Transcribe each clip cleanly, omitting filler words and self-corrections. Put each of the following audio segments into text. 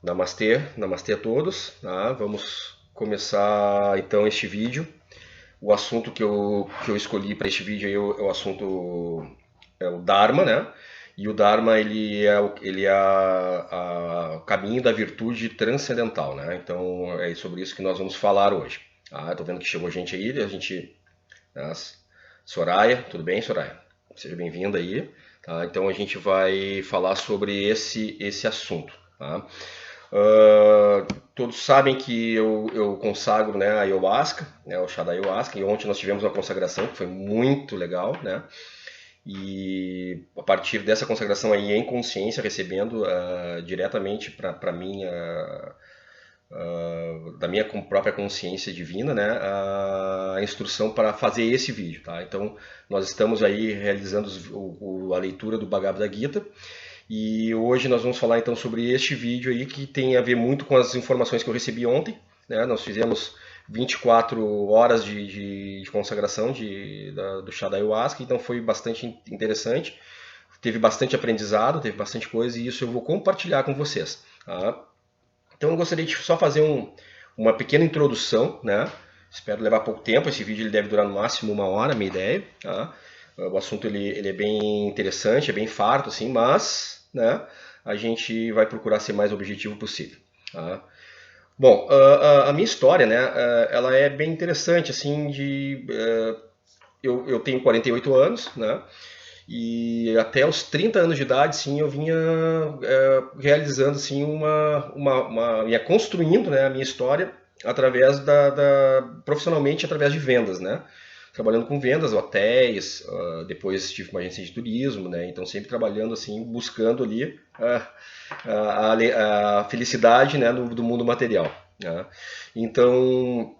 Namastê, namastê a todos. Tá? Vamos começar então este vídeo. O assunto que eu escolhi para este vídeo aí é o assunto é o Dharma, né? E o Dharma ele é o caminho da virtude transcendental, né? Então é sobre isso que nós vamos falar hoje. Tô vendo que chegou gente aí, né? Soraya, tudo bem, Soraya? Seja bem-vinda aí. Tá? Então a gente vai falar sobre esse assunto. Tá? Todos sabem que eu consagro, né, a ayahuasca, né, o chá da ayahuasca, e ontem nós tivemos uma consagração que foi muito legal, né? E a partir dessa consagração aí em consciência, recebendo diretamente para mim, da minha própria consciência divina, né, a instrução para fazer esse vídeo, tá? Então nós estamos aí realizando a leitura do Bhagavad Gita. E hoje nós vamos falar então sobre este vídeo aí que tem a ver muito com as informações que eu recebi ontem, né? Nós fizemos 24 horas de consagração do chá da ayahuasca, então foi bastante interessante, teve bastante aprendizado, teve bastante coisa e isso eu vou compartilhar com vocês. Tá? Então eu gostaria de só fazer uma pequena introdução, né? Espero levar pouco tempo, esse vídeo ele deve durar no máximo 1 hora, minha ideia. Tá? O assunto ele é bem interessante, é bem farto, assim, mas né, a gente vai procurar ser mais objetivo possível. Tá? Bom, a minha história, né, ela é bem interessante, assim, eu tenho 48 anos, né, e até os 30 anos de idade, sim, eu vinha realizando, assim, vinha construindo, né, a minha história através profissionalmente através de vendas, né, trabalhando com vendas, hotéis, depois tive uma agência de turismo, né, então sempre trabalhando, assim, buscando ali a felicidade, né, do mundo material, né. Então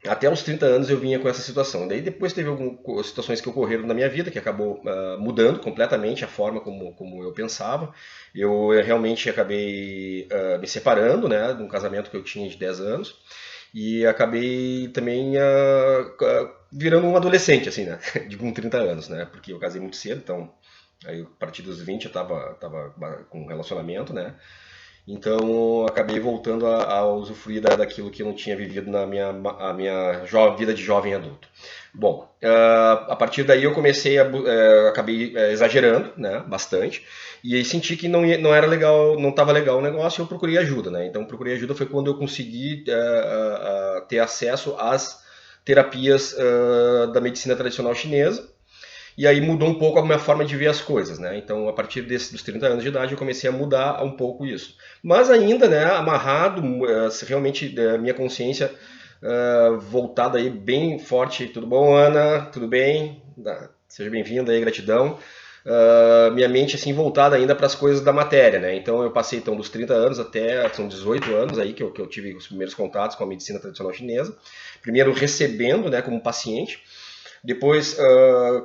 até os 30 anos eu vinha com essa situação. Daí depois teve algumas situações que ocorreram na minha vida que acabou mudando completamente a forma como eu pensava. Eu realmente acabei me separando, né, de um casamento que eu tinha de 10 anos e acabei também virando um adolescente, assim, né, de com 30 anos, né, porque eu casei muito cedo, então aí a partir dos 20 eu tava com um relacionamento, né, então acabei voltando a usufruir daquilo que eu não tinha vivido na minha vida de jovem adulto. Bom, a partir daí eu comecei acabei exagerando, né, bastante, e aí senti que não era legal, não estava legal o negócio e eu procurei ajuda, né, então procurei ajuda foi quando eu consegui ter acesso às terapias da medicina tradicional chinesa, e aí mudou um pouco a minha forma de ver as coisas, né? Então, a partir dos 30 anos de idade, eu comecei a mudar um pouco isso. Mas ainda, né, amarrado, realmente, minha consciência voltada aí bem forte. Tudo bom, Ana? Tudo bem? Seja bem-vinda aí, gratidão. Minha mente, assim, voltada ainda para as coisas da matéria, né? Então, eu passei, então, dos 30 anos até, são 18 anos aí que eu tive os primeiros contatos com a medicina tradicional chinesa. Primeiro recebendo, né, como paciente. Depois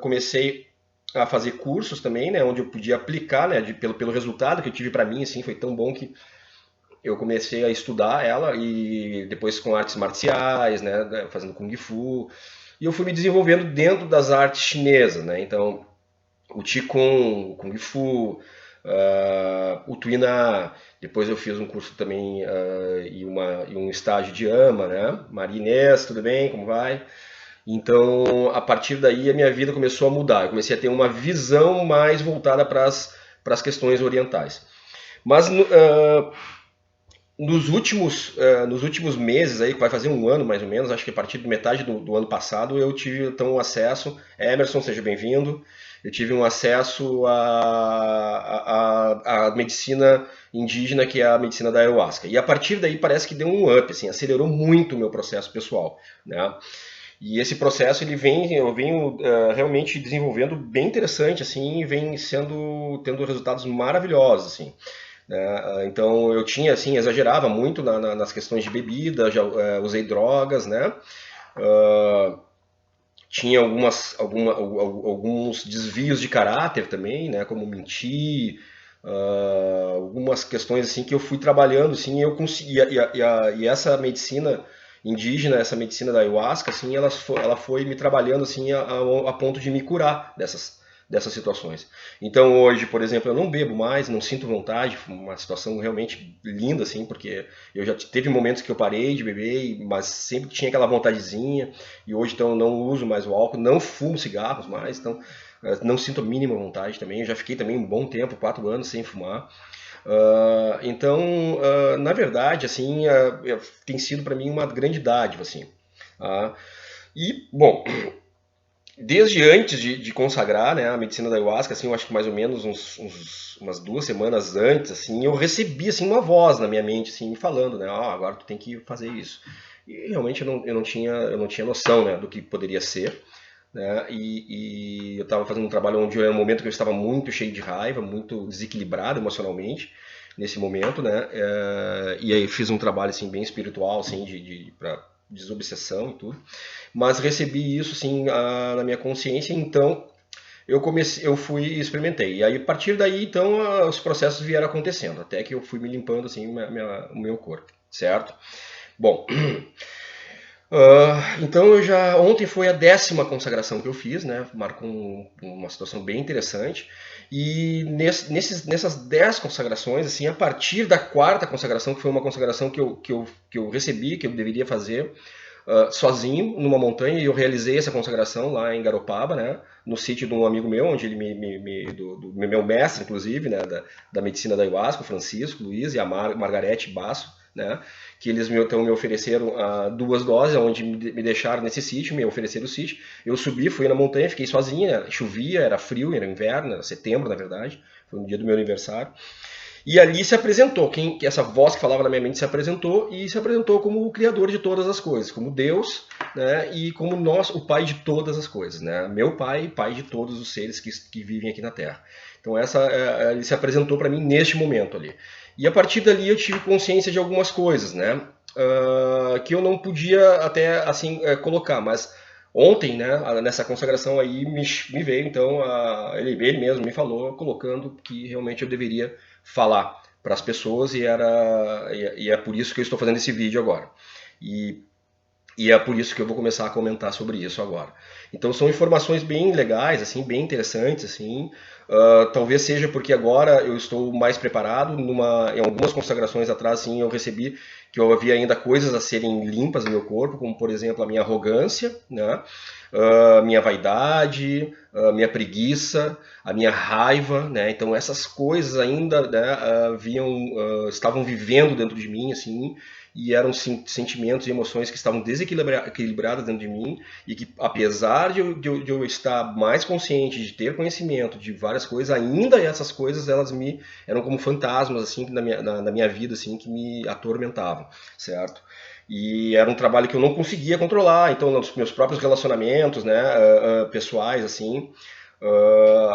comecei a fazer cursos também, né, onde eu podia aplicar, né, pelo resultado que eu tive para mim, assim, foi tão bom que eu comecei a estudar ela e depois com artes marciais, né, fazendo kung fu, e eu fui me desenvolvendo dentro das artes chinesas, né, então o qigong, o kung fu, o tuiná, depois eu fiz um curso também e um estágio de ama, né, Maria Inês, tudo bem, como vai? Então, a partir daí, a minha vida começou a mudar. Eu comecei a ter uma visão mais voltada para as questões orientais. Mas nos últimos meses, aí, que vai fazer 1 ano mais ou menos, acho que a partir de metade do ano passado, eu tive então um acesso. Emerson, seja bem-vindo. Eu tive um acesso à medicina indígena, que é a medicina da ayahuasca. E a partir daí parece que deu um up, assim, acelerou muito o meu processo pessoal, né? E esse processo eu venho realmente desenvolvendo bem interessante, assim, e vem tendo resultados maravilhosos, assim. Né? Então eu tinha, assim, exagerava muito nas questões de bebida, já usei drogas, né? Uh, tinha alguns desvios de caráter também, né? Como mentir, algumas questões assim que eu fui trabalhando, assim, e eu conseguia e essa medicina indígena, essa medicina da ayahuasca, assim, ela foi me trabalhando assim a ponto de me curar dessas situações. Então hoje, por exemplo, eu não bebo mais, não sinto vontade, foi uma situação realmente linda, assim, porque eu já teve momentos que eu parei de beber, mas sempre tinha aquela vontadezinha, e hoje então eu não uso mais o álcool, não fumo cigarros mais, então não sinto a mínima vontade também. Eu já fiquei também um bom tempo, 4 anos sem fumar. Então, na verdade, assim, tem sido para mim uma grande dádiva, assim. E, bom, desde antes de consagrar, né, a medicina da ayahuasca, assim, eu acho que mais ou menos umas 2 semanas antes, assim, eu recebi assim uma voz na minha mente, assim, me falando, né, agora tu tem que fazer isso. E realmente eu não tinha noção, né, do que poderia ser, né, e eu estava fazendo um trabalho onde era um momento que eu estava muito cheio de raiva, muito desequilibrado emocionalmente nesse momento, né, e aí fiz um trabalho assim bem espiritual, assim, para desobsessão e tudo, mas recebi isso assim na minha consciência, então eu fui e experimentei. E aí, a partir daí, então, os processos vieram acontecendo, até que eu fui me limpando assim o meu corpo, certo? Bom, então ontem foi a 10ª consagração que eu fiz, né? Marcou uma situação bem interessante. E nessas 10 consagrações, assim, a partir da 4ª consagração, que foi uma consagração que eu recebi, que eu deveria fazer, sozinho numa montanha, e eu realizei essa consagração lá em Garopaba, né, no sítio de um amigo meu, onde ele do meu mestre, inclusive, né, da medicina da ayahuasca, o Francisco, Luiz e a Margarete Basso, né, que eles então me ofereceram 2 doses, onde me deixaram nesse sítio, me ofereceram o sítio. Eu subi, fui na montanha, fiquei sozinha, chovia, era frio, era inverno, era setembro, na verdade, foi no dia do meu aniversário. E ali se apresentou, essa voz que falava na minha mente se apresentou como o criador de todas as coisas, como Deus, né, e como o pai de todas as coisas, né, meu pai, pai de todos os seres que vivem aqui na Terra. Então ele se apresentou para mim neste momento ali. E a partir dali eu tive consciência de algumas coisas, né, que eu não podia até assim colocar, mas ontem, né, nessa consagração aí me veio, então ele mesmo me falou, colocando que realmente eu deveria falar para as pessoas, e é por isso que eu estou fazendo esse vídeo agora. E é por isso que eu vou começar a comentar sobre isso agora. Então são informações bem legais, assim, bem interessantes, assim. Talvez seja porque agora eu estou mais preparado. Em algumas consagrações atrás, assim, eu recebi que eu havia ainda coisas a serem limpas no meu corpo, como por exemplo a minha arrogância, né? Minha vaidade, minha preguiça, a minha raiva, né? Então essas coisas ainda, né, estavam vivendo dentro de mim, assim, e eram sentimentos e emoções que estavam desequilibradas dentro de mim, e que apesar de eu estar mais consciente, de ter conhecimento de várias coisas, ainda essas coisas elas eram como fantasmas assim na minha vida, assim, que me atormentavam, certo? E era um trabalho que eu não conseguia controlar, então nos meus próprios relacionamentos, né, pessoais, assim,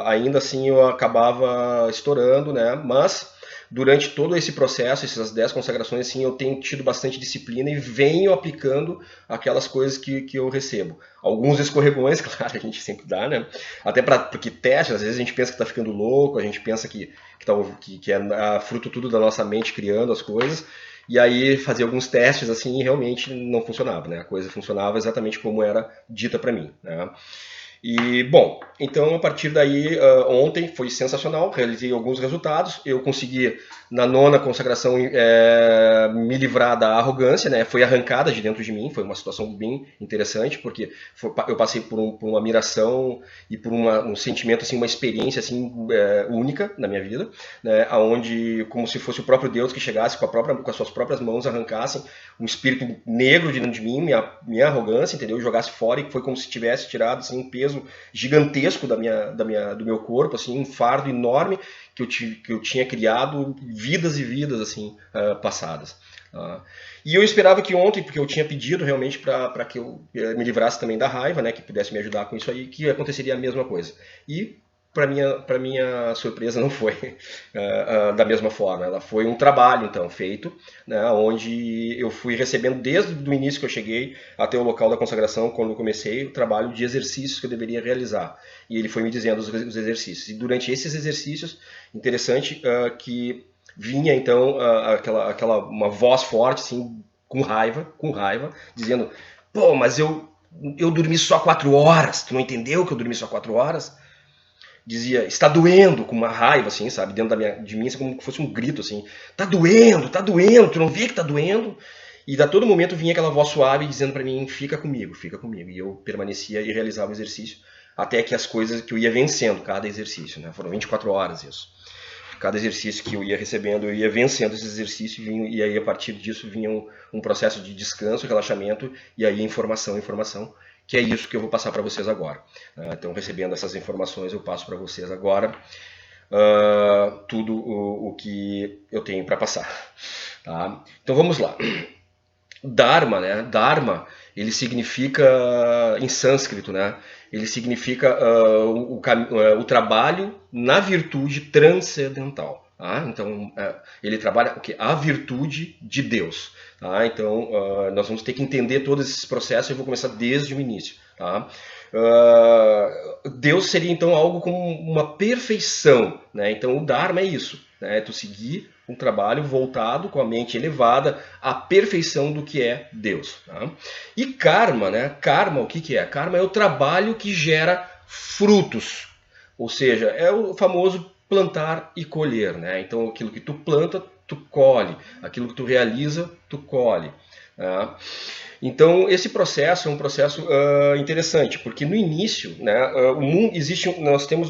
ainda assim eu acabava estourando, né, mas durante todo esse processo, essas 10 consagrações, assim, eu tenho tido bastante disciplina e venho aplicando aquelas coisas que eu recebo. Alguns escorregões, claro, a gente sempre dá, né? Até porque teste, às vezes a gente pensa que tá ficando louco, a gente pensa que é fruto tudo da nossa mente criando as coisas. E aí fazia alguns testes assim e realmente não funcionava, né? A coisa funcionava exatamente como era dita para mim, né? E, bom, então a partir daí, ontem foi sensacional, realizei alguns resultados, eu consegui, na 9ª consagração, me livrar da arrogância, né? Foi arrancada de dentro de mim, foi uma situação bem interessante, porque eu passei por uma admiração e por um sentimento, assim, uma experiência assim, única na minha vida, né? Onde, como se fosse o próprio Deus que chegasse com as suas próprias mãos, arrancasse um espírito negro de dentro de mim, minha arrogância, entendeu? Jogasse fora, e foi como se tivesse tirado assim, um peso gigantesco do meu corpo, assim, um fardo enorme que eu tinha criado vidas e vidas assim passadas. E eu esperava que ontem, porque eu tinha pedido realmente para que eu me livrasse também da raiva, né, que pudesse me ajudar com isso aí, que aconteceria a mesma coisa. E para minha surpresa não foi da mesma forma. Ela foi um trabalho então feito, né, onde eu fui recebendo desde o início que eu cheguei até o local da consagração, quando eu comecei o trabalho de exercícios que eu deveria realizar. E ele foi me dizendo os exercícios. E durante esses exercícios, interessante que vinha então uma voz forte, assim, com raiva, dizendo: pô, mas eu dormi só 4 horas, tu não entendeu que eu dormi só 4 horas? dizia, está doendo, com uma raiva, assim, sabe, dentro de mim, assim, como se fosse um grito, assim, tá doendo, tu não vê que tá doendo? E a todo momento vinha aquela voz suave dizendo para mim, fica comigo, e eu permanecia e realizava o exercício, até que as coisas que eu ia vencendo, cada exercício, né, foram 24 horas isso. Cada exercício que eu ia recebendo, eu ia vencendo esse exercício e aí a partir disso vinha um processo de descanso, relaxamento e aí informação, que é isso que eu vou passar para vocês agora. Então, recebendo essas informações, eu passo para vocês agora tudo o que eu tenho para passar. Tá? Então, vamos lá. Dharma, né? Dharma, ele significa, em sânscrito, né? Ele significa o trabalho na virtude transcendental. Tá? Então, ele trabalha o quê? A virtude de Deus. Tá? Então, nós vamos ter que entender todos esses processos. Eu vou começar desde o início. Tá? Deus seria, então, algo como uma perfeição. Né? Então, o Dharma é isso. Né? Tu seguir um trabalho voltado com a mente elevada à perfeição do que é Deus. Tá? E karma, né? Karma, o que é? Karma é o trabalho que gera frutos. Ou seja, é o famoso plantar e colher. Né? Então, aquilo que tu planta, tu colhe. Aquilo que tu realiza, tu colhe. Tá? Então, esse processo é um processo interessante, porque no início, né, o mundo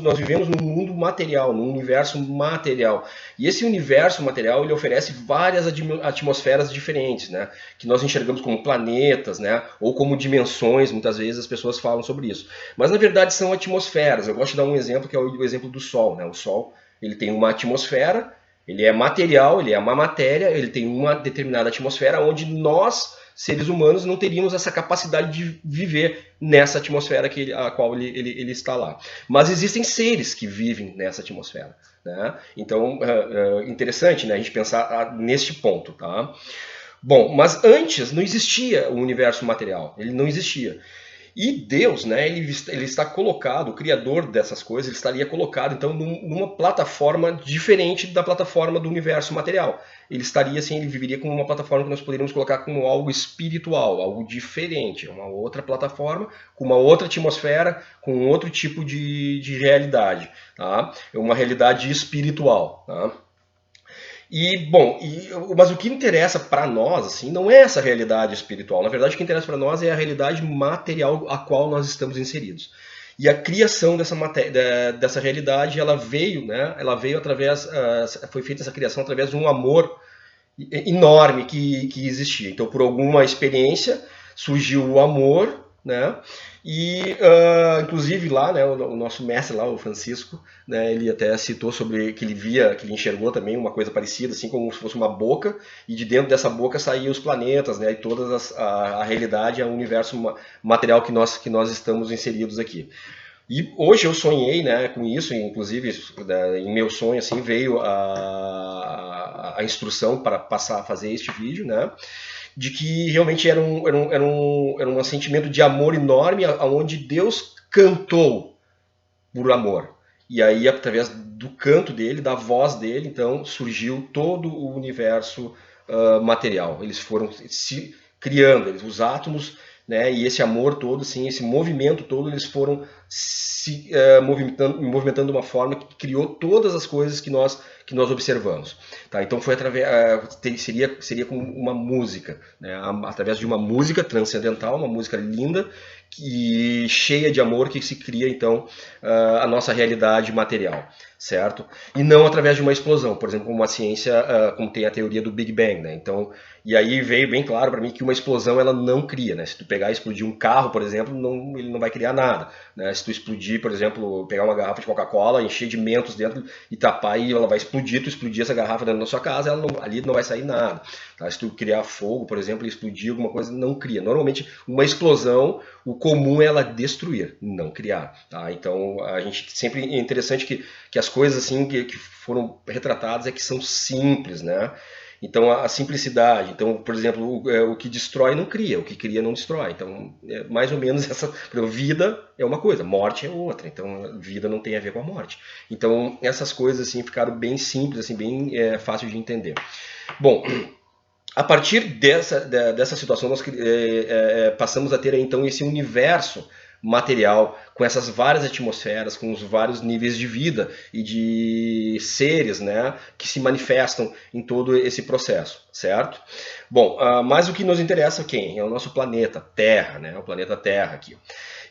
nós vivemos num mundo material, num universo material. E esse universo material ele oferece várias atmosferas diferentes, né, que nós enxergamos como planetas, né, ou como dimensões. Muitas vezes as pessoas falam sobre isso. Mas na verdade são atmosferas. Eu gosto de dar um exemplo que é o exemplo do Sol. Né? O Sol ele tem uma atmosfera, ele é material, ele é uma matéria, ele tem uma determinada atmosfera onde nós seres humanos não teríamos essa capacidade de viver nessa atmosfera a qual ele está lá. Mas existem seres que vivem nessa atmosfera. Né? Então, interessante, né, a gente pensar neste ponto. Tá? Bom, mas antes não existia o universo material, ele não existia. E Deus, né, ele está colocado, o criador dessas coisas, ele estaria colocado então numa plataforma diferente da plataforma do universo material. Ele estaria assim, ele viveria como uma plataforma que nós poderíamos colocar como algo espiritual, algo diferente, uma outra plataforma, com uma outra atmosfera, com outro tipo de realidade. Tá? É uma realidade espiritual. Tá? Mas o que interessa para nós assim, não é essa realidade espiritual. Na verdade, o que interessa para nós é a realidade material a qual nós estamos inseridos. E a criação dessa realidade, ela veio, né? Ela veio através, foi feita essa criação através de um amor enorme que existia. Então, por alguma experiência, surgiu o amor, né? E inclusive lá, né, o nosso mestre lá, o Francisco, né, ele até citou sobre que ele enxergou também uma coisa parecida, assim como se fosse uma boca, e de dentro dessa boca saíam os planetas, né, e toda a realidade, o universo material que nós estamos inseridos aqui. E hoje eu sonhei, né, com isso, inclusive em meu sonho assim veio a instrução para passar a fazer este vídeo, né? De que realmente era um sentimento de amor enorme, onde Deus cantou por amor. E aí, através do canto dele, da voz dele, então surgiu todo o universo material. Eles foram se criando, os átomos, né, e esse amor todo, assim, esse movimento todo, eles foram se movimentando de uma forma que criou todas as coisas que nós observamos. Tá? Então foi seria como uma música, né? Através de uma música transcendental, uma música linda, cheia de amor, que se cria então a nossa realidade material, certo? E não através de uma explosão, por exemplo, como a ciência, como tem a teoria do Big Bang, né? Então, e aí veio bem claro para mim que uma explosão ela não cria, né? Se tu pegar e explodir um carro, por exemplo, ele não vai criar nada, né? Se tu explodir, por exemplo, pegar uma garrafa de Coca-Cola, encher de mentos dentro e tapar e ela vai explodir, tu explodir essa garrafa dentro da sua casa, ali não vai sair nada. Tá? Se tu criar fogo, por exemplo, e explodir alguma coisa, não cria. Normalmente, uma explosão, o comum é ela destruir, não criar. Tá? Então, a gente sempre é interessante que as coisas assim que foram retratadas é que são simples, né? Então, a simplicidade. Então, por exemplo, o que destrói não cria, o que cria não destrói. Então, é mais ou menos essa. Por exemplo, vida é uma coisa, morte é outra. Então, vida não tem a ver com a morte. Então, essas coisas assim ficaram bem simples, assim, bem fácil de entender. Bom, a partir dessa situação, nós passamos a ter então esse universo material, com essas várias atmosferas, com os vários níveis de vida e de seres, né, que se manifestam em todo esse processo, certo? Bom, mas o que nos interessa quem? É o nosso planeta Terra, né, o planeta Terra aqui.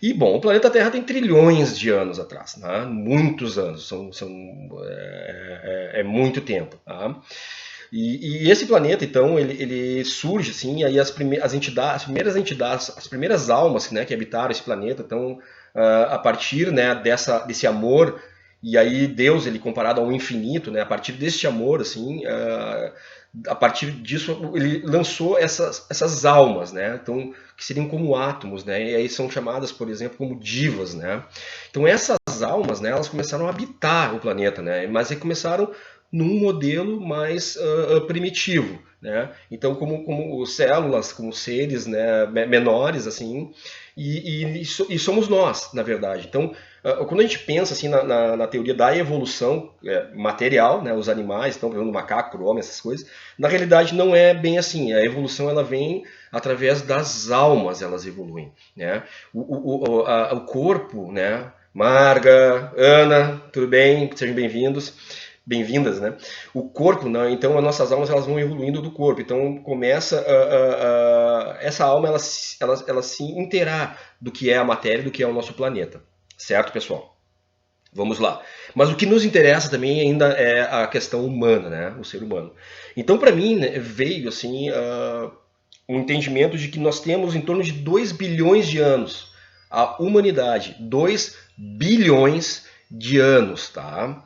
E, bom, o planeta Terra tem trilhões de anos atrás, né? Muitos anos, é muito tempo. Tá? E esse planeta, então, ele surge, assim, aí as primeiras entidades, as primeiras almas, né, que habitaram esse planeta, então, a partir, né, desse amor, e aí Deus, ele comparado ao infinito, né, a partir desse amor, assim, a partir disso ele lançou essas almas, né, então, que seriam como átomos, né, e aí são chamadas, por exemplo, como divas, né. Então essas almas, né, elas começaram a habitar o planeta, né, mas aí começaram num modelo mais primitivo, né? Então, como células, como seres, né, menores, assim, e somos nós, na verdade. Então, quando a gente pensa assim na teoria da evolução material, né, os animais, então, por exemplo, o macaco, o homem, essas coisas, na realidade não é bem assim. A evolução ela vem através das almas, elas evoluem, né? O corpo, né? Marga, Ana, tudo bem? Sejam bem-vindos. Bem-vindas, né? O corpo, né? Então as nossas almas elas vão evoluindo do corpo. Então começa essa alma ela se interar do que é a matéria, do que é o nosso planeta, certo, pessoal? Vamos lá. Mas o que nos interessa também ainda é a questão humana, né? O ser humano. Então para mim, né, veio assim um entendimento de que nós temos em torno de 2 bilhões de anos. A humanidade, 2 bilhões de anos, tá?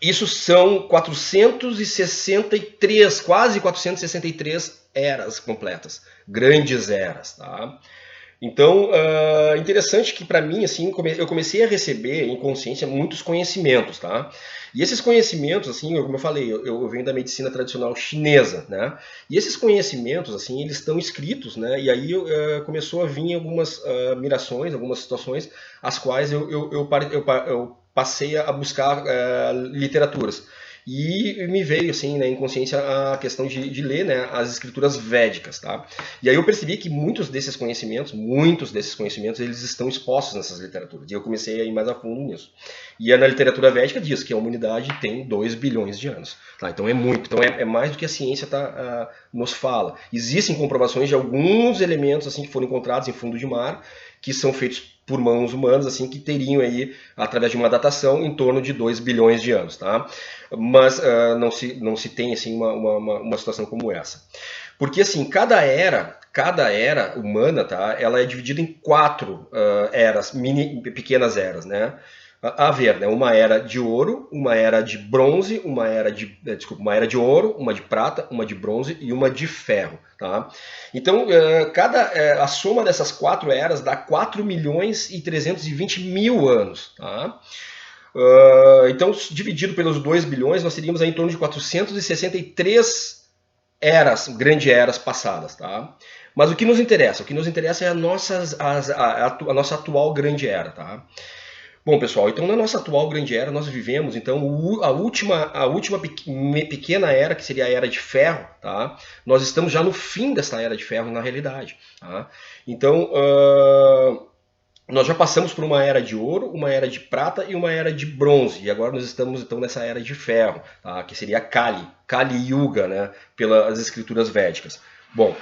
Isso são 463, quase 463 eras completas, grandes eras, tá? Então, interessante que para mim, assim, eu comecei a receber em consciência muitos conhecimentos, tá? E esses conhecimentos, assim, como eu falei, eu venho da medicina tradicional chinesa, né? E esses conhecimentos, assim, eles estão escritos, né? E aí começou a vir algumas mirações, algumas situações, as quais eu passei a buscar literaturas. E me veio, assim, né, em consciência a questão de ler, né, as escrituras védicas, tá? E aí eu percebi que muitos desses conhecimentos, eles estão expostos nessas literaturas. E eu comecei a ir mais a fundo nisso. E na literatura védica diz que a humanidade tem 2 bilhões de anos. Tá? Então é muito. Então é mais do que a ciência nos fala. Existem comprovações de alguns elementos assim que foram encontrados em fundo de mar, que são feitos por mãos humanas, assim, que teriam aí, através de uma datação, em torno de 2 bilhões de anos, tá? Mas não se tem, assim, uma situação como essa. Porque, assim, cada era humana, tá? Ela é dividida em 4 eras, pequenas eras, né? A ver, né? Uma era de ouro, uma era de bronze, uma era de ouro, uma de prata, uma de bronze e uma de ferro, tá? Então, a soma dessas 4 eras dá 4 milhões e 320 mil anos, tá? Então, dividido pelos 2 bilhões, nós teríamos aí em torno de 463 grandes eras passadas, tá? Mas o que nos interessa? O que nos interessa é a nossa atual grande era, tá? Bom, pessoal, então na nossa atual grande era nós vivemos então a última pequena era, que seria a era de ferro, tá? Nós estamos já no fim dessa era de ferro na realidade, tá? Então nós já passamos por uma era de ouro, uma era de prata e uma era de bronze, e agora nós estamos então nessa era de ferro, tá? Que seria Kali Yuga, né? Pelas escrituras védicas. Bom,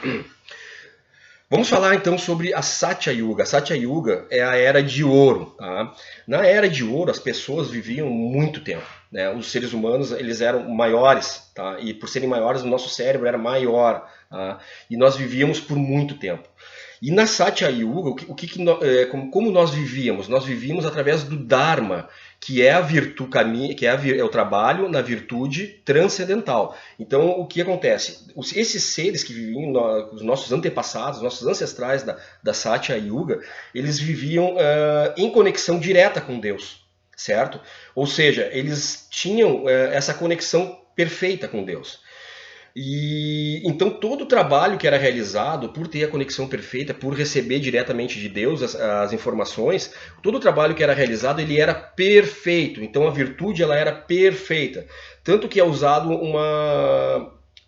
vamos falar então sobre a Satya Yuga. A Satya Yuga é a era de ouro. Tá? Na era de ouro, as pessoas viviam muito tempo. Né? Os seres humanos eles eram maiores, tá? E por serem maiores, o nosso cérebro era maior. Tá? E nós vivíamos por muito tempo. E na Satya Yuga, como nós vivíamos? Nós vivíamos através do Dharma, que é a virtude, é o trabalho na virtude transcendental. Então, o que acontece? Esses seres que viviam, os nossos antepassados, nossos ancestrais da Satya Yuga, eles viviam em conexão direta com Deus, certo? Ou seja, eles tinham essa conexão perfeita com Deus. E então todo o trabalho que era realizado por ter a conexão perfeita, por receber diretamente de Deus as informações, todo o trabalho que era realizado ele era perfeito. Então a virtude ela era perfeita, tanto que é usado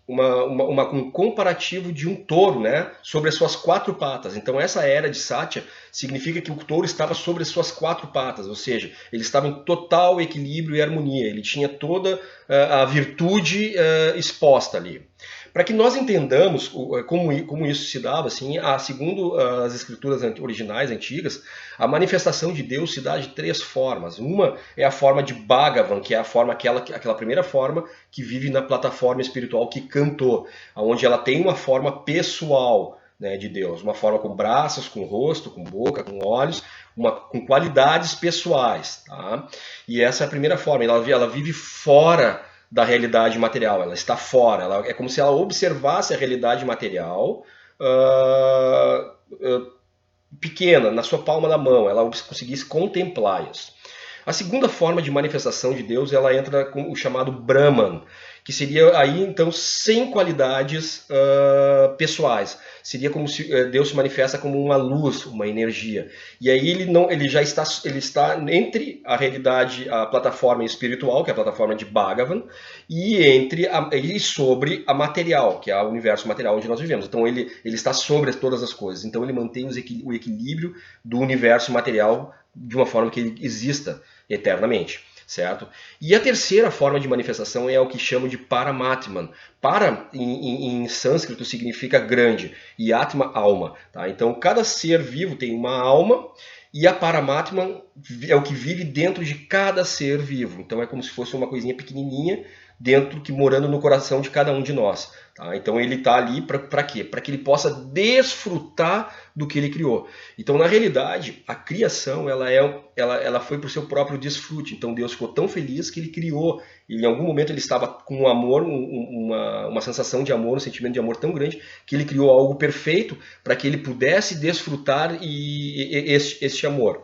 um comparativo de um touro, né, sobre as suas 4 patas. Então essa era de Satya significa que o touro estava sobre as suas 4 patas, ou seja, ele estava em total equilíbrio e harmonia, ele tinha toda a virtude exposta ali. Para que nós entendamos como isso se dava, assim, segundo as escrituras originais antigas, a manifestação de Deus se dá de 3 formas. Uma é a forma de Bhagavan, que é a forma aquela primeira forma que vive na plataforma espiritual que cantou, onde ela tem uma forma pessoal, né, de Deus, uma forma com braços, com rosto, com boca, com olhos, com qualidades pessoais. Tá? E essa é a primeira forma, ela vive fora da realidade material, ela está fora, é como se ela observasse a realidade material pequena, na sua palma da mão, ela conseguisse contemplar isso. A segunda forma de manifestação de Deus, ela entra com o chamado Brahman, que seria aí então sem qualidades pessoais. Seria como se Deus se manifesta como uma luz, uma energia. E aí ele está entre a realidade, a plataforma espiritual, que é a plataforma de Bhagavan, e sobre a material, que é o universo material onde nós vivemos. Então ele está sobre todas as coisas. Então ele mantém o equilíbrio do universo material de uma forma que ele exista eternamente, certo? E a terceira forma de manifestação é o que chamam de Paramatman. Para, em sânscrito, significa grande, e Atma, alma. Tá? Então, cada ser vivo tem uma alma, e a Paramatman é o que vive dentro de cada ser vivo. Então, é como se fosse uma coisinha pequenininha, morando no coração de cada um de nós. Tá? Então ele está ali para quê? Para que ele possa desfrutar do que ele criou. Então, na realidade, a criação ela foi para o seu próprio desfrute. Então Deus ficou tão feliz que ele criou. E em algum momento ele estava com um amor, uma sensação de amor, um sentimento de amor tão grande, que ele criou algo perfeito para que ele pudesse desfrutar este amor.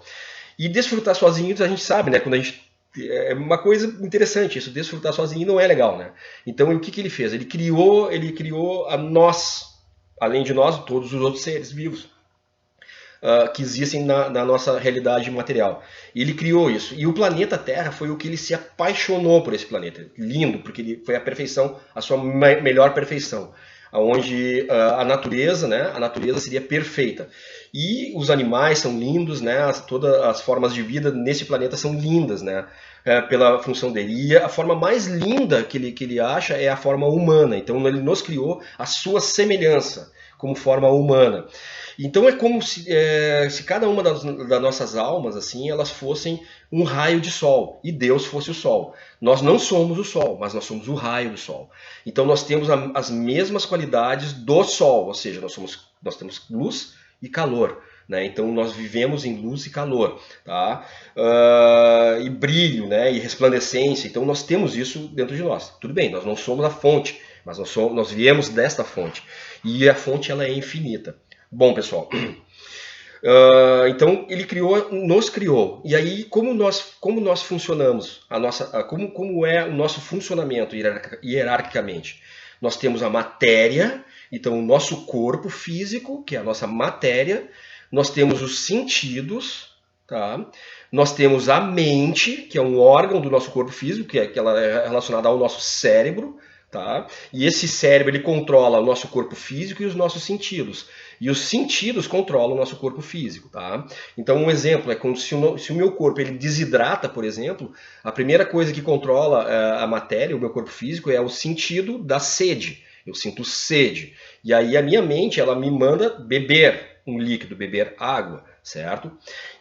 E desfrutar sozinhos, a gente sabe, né? Quando a gente é uma coisa interessante isso, desfrutar sozinho não é legal, né? Então o que ele fez? Ele criou a nós, além de nós, todos os outros seres vivos que existem na nossa realidade material. Ele criou isso. E o planeta Terra foi o que ele se apaixonou por esse planeta. Lindo, porque ele foi a perfeição, a sua melhor perfeição. Onde a natureza seria perfeita. E os animais são lindos, né? Todas as formas de vida nesse planeta são lindas, né? Pela função dele. E a forma mais linda que ele acha é a forma humana. Então ele nos criou a sua semelhança como forma humana. Então é como se cada uma das nossas almas, assim, elas fossem um raio de sol, e Deus fosse o sol. Nós não somos o sol, mas nós somos o raio do sol. Então nós temos as mesmas qualidades do sol, ou seja, nós temos luz e calor. Né? Então nós vivemos em luz e calor, tá? E brilho, né? E resplandecência. Então nós temos isso dentro de nós. Tudo bem, nós não somos a fonte, mas nós viemos desta fonte. E a fonte ela é infinita. Bom, pessoal, então ele nos criou. E aí como nós funcionamos, como é o nosso funcionamento hierarquicamente? Nós temos a matéria, então o nosso corpo físico, que é a nossa matéria. Nós temos os sentidos, tá? Nós temos a mente, que é um órgão do nosso corpo físico, que ela é relacionada ao nosso cérebro. Tá? E esse cérebro ele controla o nosso corpo físico e os nossos sentidos. E os sentidos controlam o nosso corpo físico. Tá? Então um exemplo é como se o meu corpo ele desidrata, por exemplo, a primeira coisa que controla a matéria, o meu corpo físico, é o sentido da sede. Eu sinto sede. E aí a minha mente ela me manda beber um líquido, beber água. Certo?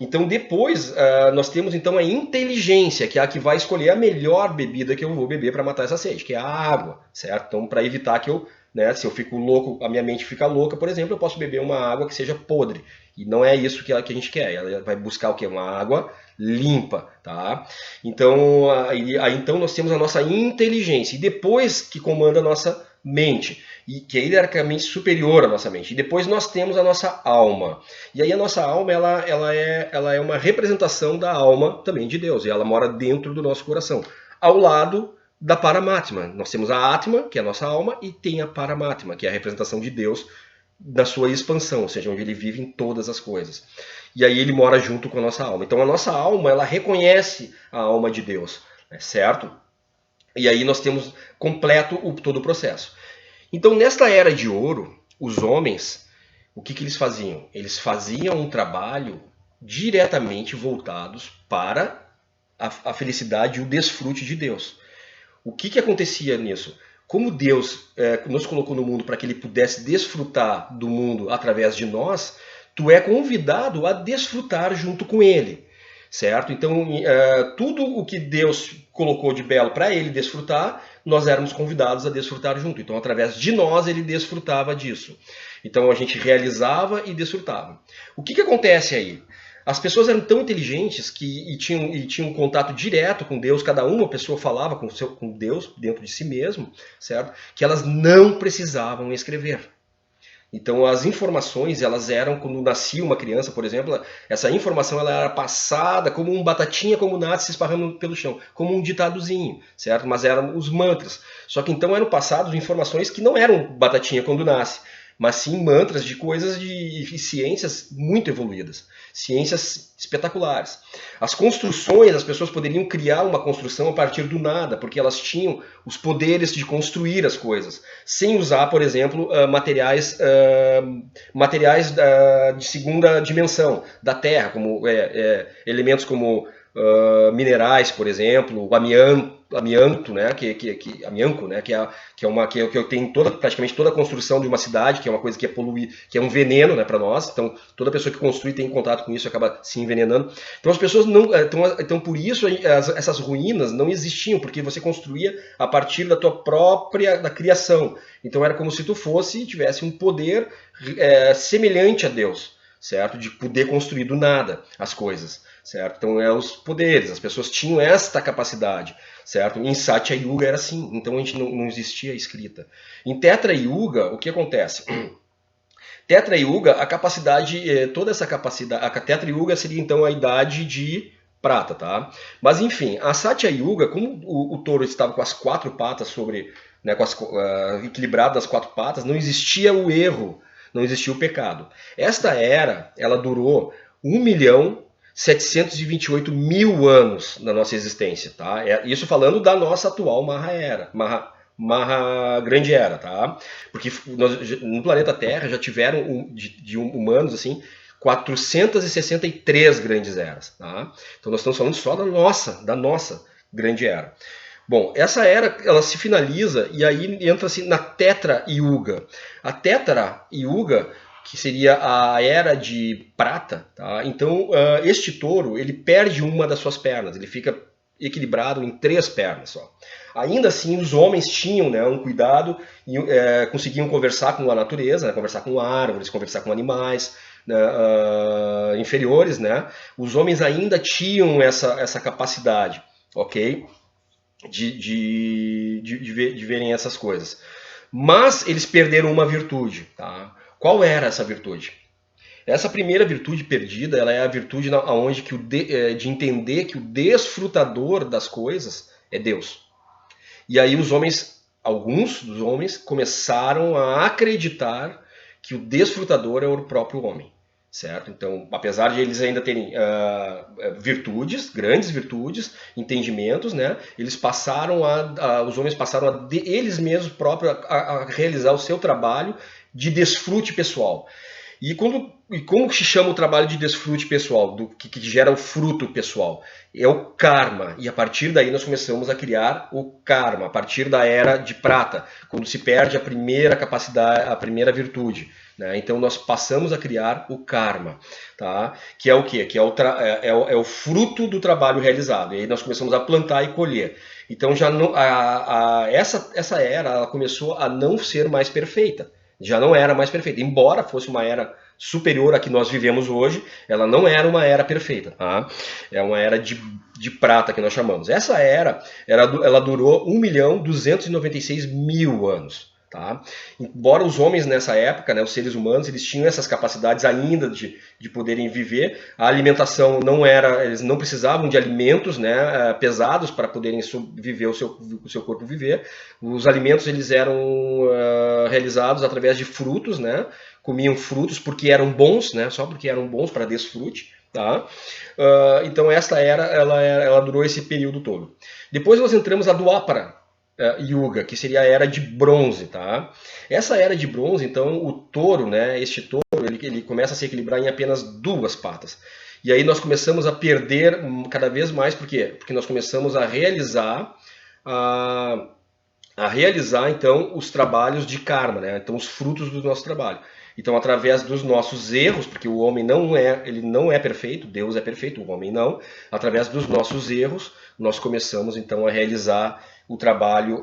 Então depois nós temos então a inteligência, que é a que vai escolher a melhor bebida que eu vou beber para matar essa sede, que é a água, certo? Então para evitar que se eu fico louco, a minha mente fica louca, por exemplo, eu posso beber uma água que seja podre. E não é isso que a gente quer, ela vai buscar o quê? Uma água limpa, tá? Então, então nós temos a nossa inteligência, e depois que comanda a nossa mente, e que é hierarquicamente superior à nossa mente. E depois nós temos a nossa alma. E aí a nossa alma ela é uma representação da alma também de Deus. E ela mora dentro do nosso coração, ao lado da Paramatma. Nós temos a Atma, que é a nossa alma, e tem a Paramatma, que é a representação de Deus na sua expansão, ou seja, onde ele vive em todas as coisas. E aí ele mora junto com a nossa alma. Então a nossa alma ela reconhece a alma de Deus, certo? E aí nós temos completo todo o processo. Então, nesta era de ouro, os homens, o que eles faziam? Eles faziam um trabalho diretamente voltados para a felicidade e o desfrute de Deus. O que acontecia nisso? Como Deus nos colocou no mundo para que ele pudesse desfrutar do mundo através de nós, tu é convidado a desfrutar junto com ele, certo? Então, tudo o que Deus colocou de belo para ele desfrutar, nós éramos convidados a desfrutar junto. Então, através de nós, ele desfrutava disso. Então, a gente realizava e desfrutava. O que acontece aí? As pessoas eram tão inteligentes e tinham contato direto com Deus, cada uma pessoa falava com Deus dentro de si mesmo, certo? Que elas não precisavam escrever. Então as informações, elas eram, quando nascia uma criança, por exemplo, essa informação ela era passada como um batatinha como nasce se esparrando pelo chão, como um ditadozinho, certo? Mas eram os mantras. Só que então eram passadas informações que não eram batatinha quando nasce, mas sim mantras de coisas de ciências muito evoluídas, ciências espetaculares. As construções, as pessoas poderiam criar uma construção a partir do nada, porque elas tinham os poderes de construir as coisas, sem usar, por exemplo, materiais de segunda dimensão da Terra, como elementos como minerais, por exemplo, o amianto, né, amianco, né, que tem praticamente toda a construção de uma cidade, que é uma coisa que é poluir, que é um veneno, né, para nós. Então toda pessoa que construi tem contato com isso e acaba se envenenando. Então as pessoas não, então por isso essas ruínas não existiam, porque você construía a partir da tua própria criação. Então era como se tu tivesse um poder semelhante a Deus, certo? De poder construir do nada as coisas, certo? Então os poderes, as pessoas tinham esta capacidade, certo? Em Satya Yuga era assim, então a gente não existia escrita. Em Tetra Yuga, o que acontece? Tetra Yuga, a capacidade, toda essa capacidade, a Tetra Yuga seria então a idade de prata, tá? Mas enfim, a Satya Yuga, como o touro estava com as quatro patas né, equilibrado nas quatro patas, não existia o erro, não existia o pecado. Esta era, ela durou 1.728.000 anos na nossa existência, tá? Isso falando da nossa atual Grande Era, tá? Porque no planeta Terra já tiveram de humanos assim 463 grandes eras, tá? Então nós estamos falando só da nossa Grande Era. Bom, essa era ela se finaliza e aí entra assim na Tetra Yuga. A Tetra Yuga, que seria a era de prata, tá? Então este touro ele perde uma das suas pernas, ele fica equilibrado em 3 pernas só. Ainda assim, os homens tinham, né, um cuidado e conseguiam conversar com a natureza, né, conversar com árvores, conversar com animais inferiores, né? Os homens ainda tinham essa capacidade, ok? De verem essas coisas. Mas eles perderam uma virtude, tá? Qual era essa virtude? Essa primeira virtude perdida, ela é a virtude onde de entender que o desfrutador das coisas é Deus. E aí alguns dos homens começaram a acreditar que o desfrutador é o próprio homem, certo? Então, apesar de eles ainda terem virtudes, grandes virtudes, entendimentos, né? Os homens passaram eles mesmos próprios a realizar o seu trabalho de desfrute pessoal. E como se chama o trabalho de desfrute pessoal, que gera o fruto pessoal? É o karma. E a partir daí nós começamos a criar o karma, a partir da era de prata, quando se perde a primeira capacidade, a primeira virtude, né? Então nós passamos a criar o karma, tá? Que é o quê? Que é o fruto do trabalho realizado. E aí nós começamos a plantar e colher. Então já não, essa era ela começou a não ser mais perfeita. Já não era mais perfeita. Embora fosse uma era superior à que nós vivemos hoje, ela não era uma era perfeita. Tá? É uma era de prata que nós chamamos. Essa era, ela durou 1.296.000 anos. Tá? Embora os homens nessa época, né, os seres humanos, eles tinham essas capacidades ainda de poderem viver, a alimentação não era, eles não precisavam de alimentos, né, pesados para poderem viver o seu corpo viver. Os alimentos eles eram realizados através de frutos, né, comiam frutos porque eram bons, né, só porque eram bons para desfrute. Tá? Então esta era, ela durou esse período todo. Depois nós entramos a Dwapara. Yuga, que seria a era de bronze, tá? Essa era de bronze, então, o touro, né, este touro, ele começa a se equilibrar em apenas duas patas. E aí nós começamos a perder cada vez mais, por quê? Porque nós começamos a, a realizar, então, os trabalhos de karma, né? Então, os frutos do nosso trabalho. Então, através dos nossos erros, porque o homem ele não é perfeito, Deus é perfeito, o homem não. Através dos nossos erros, nós começamos então a realizar o trabalho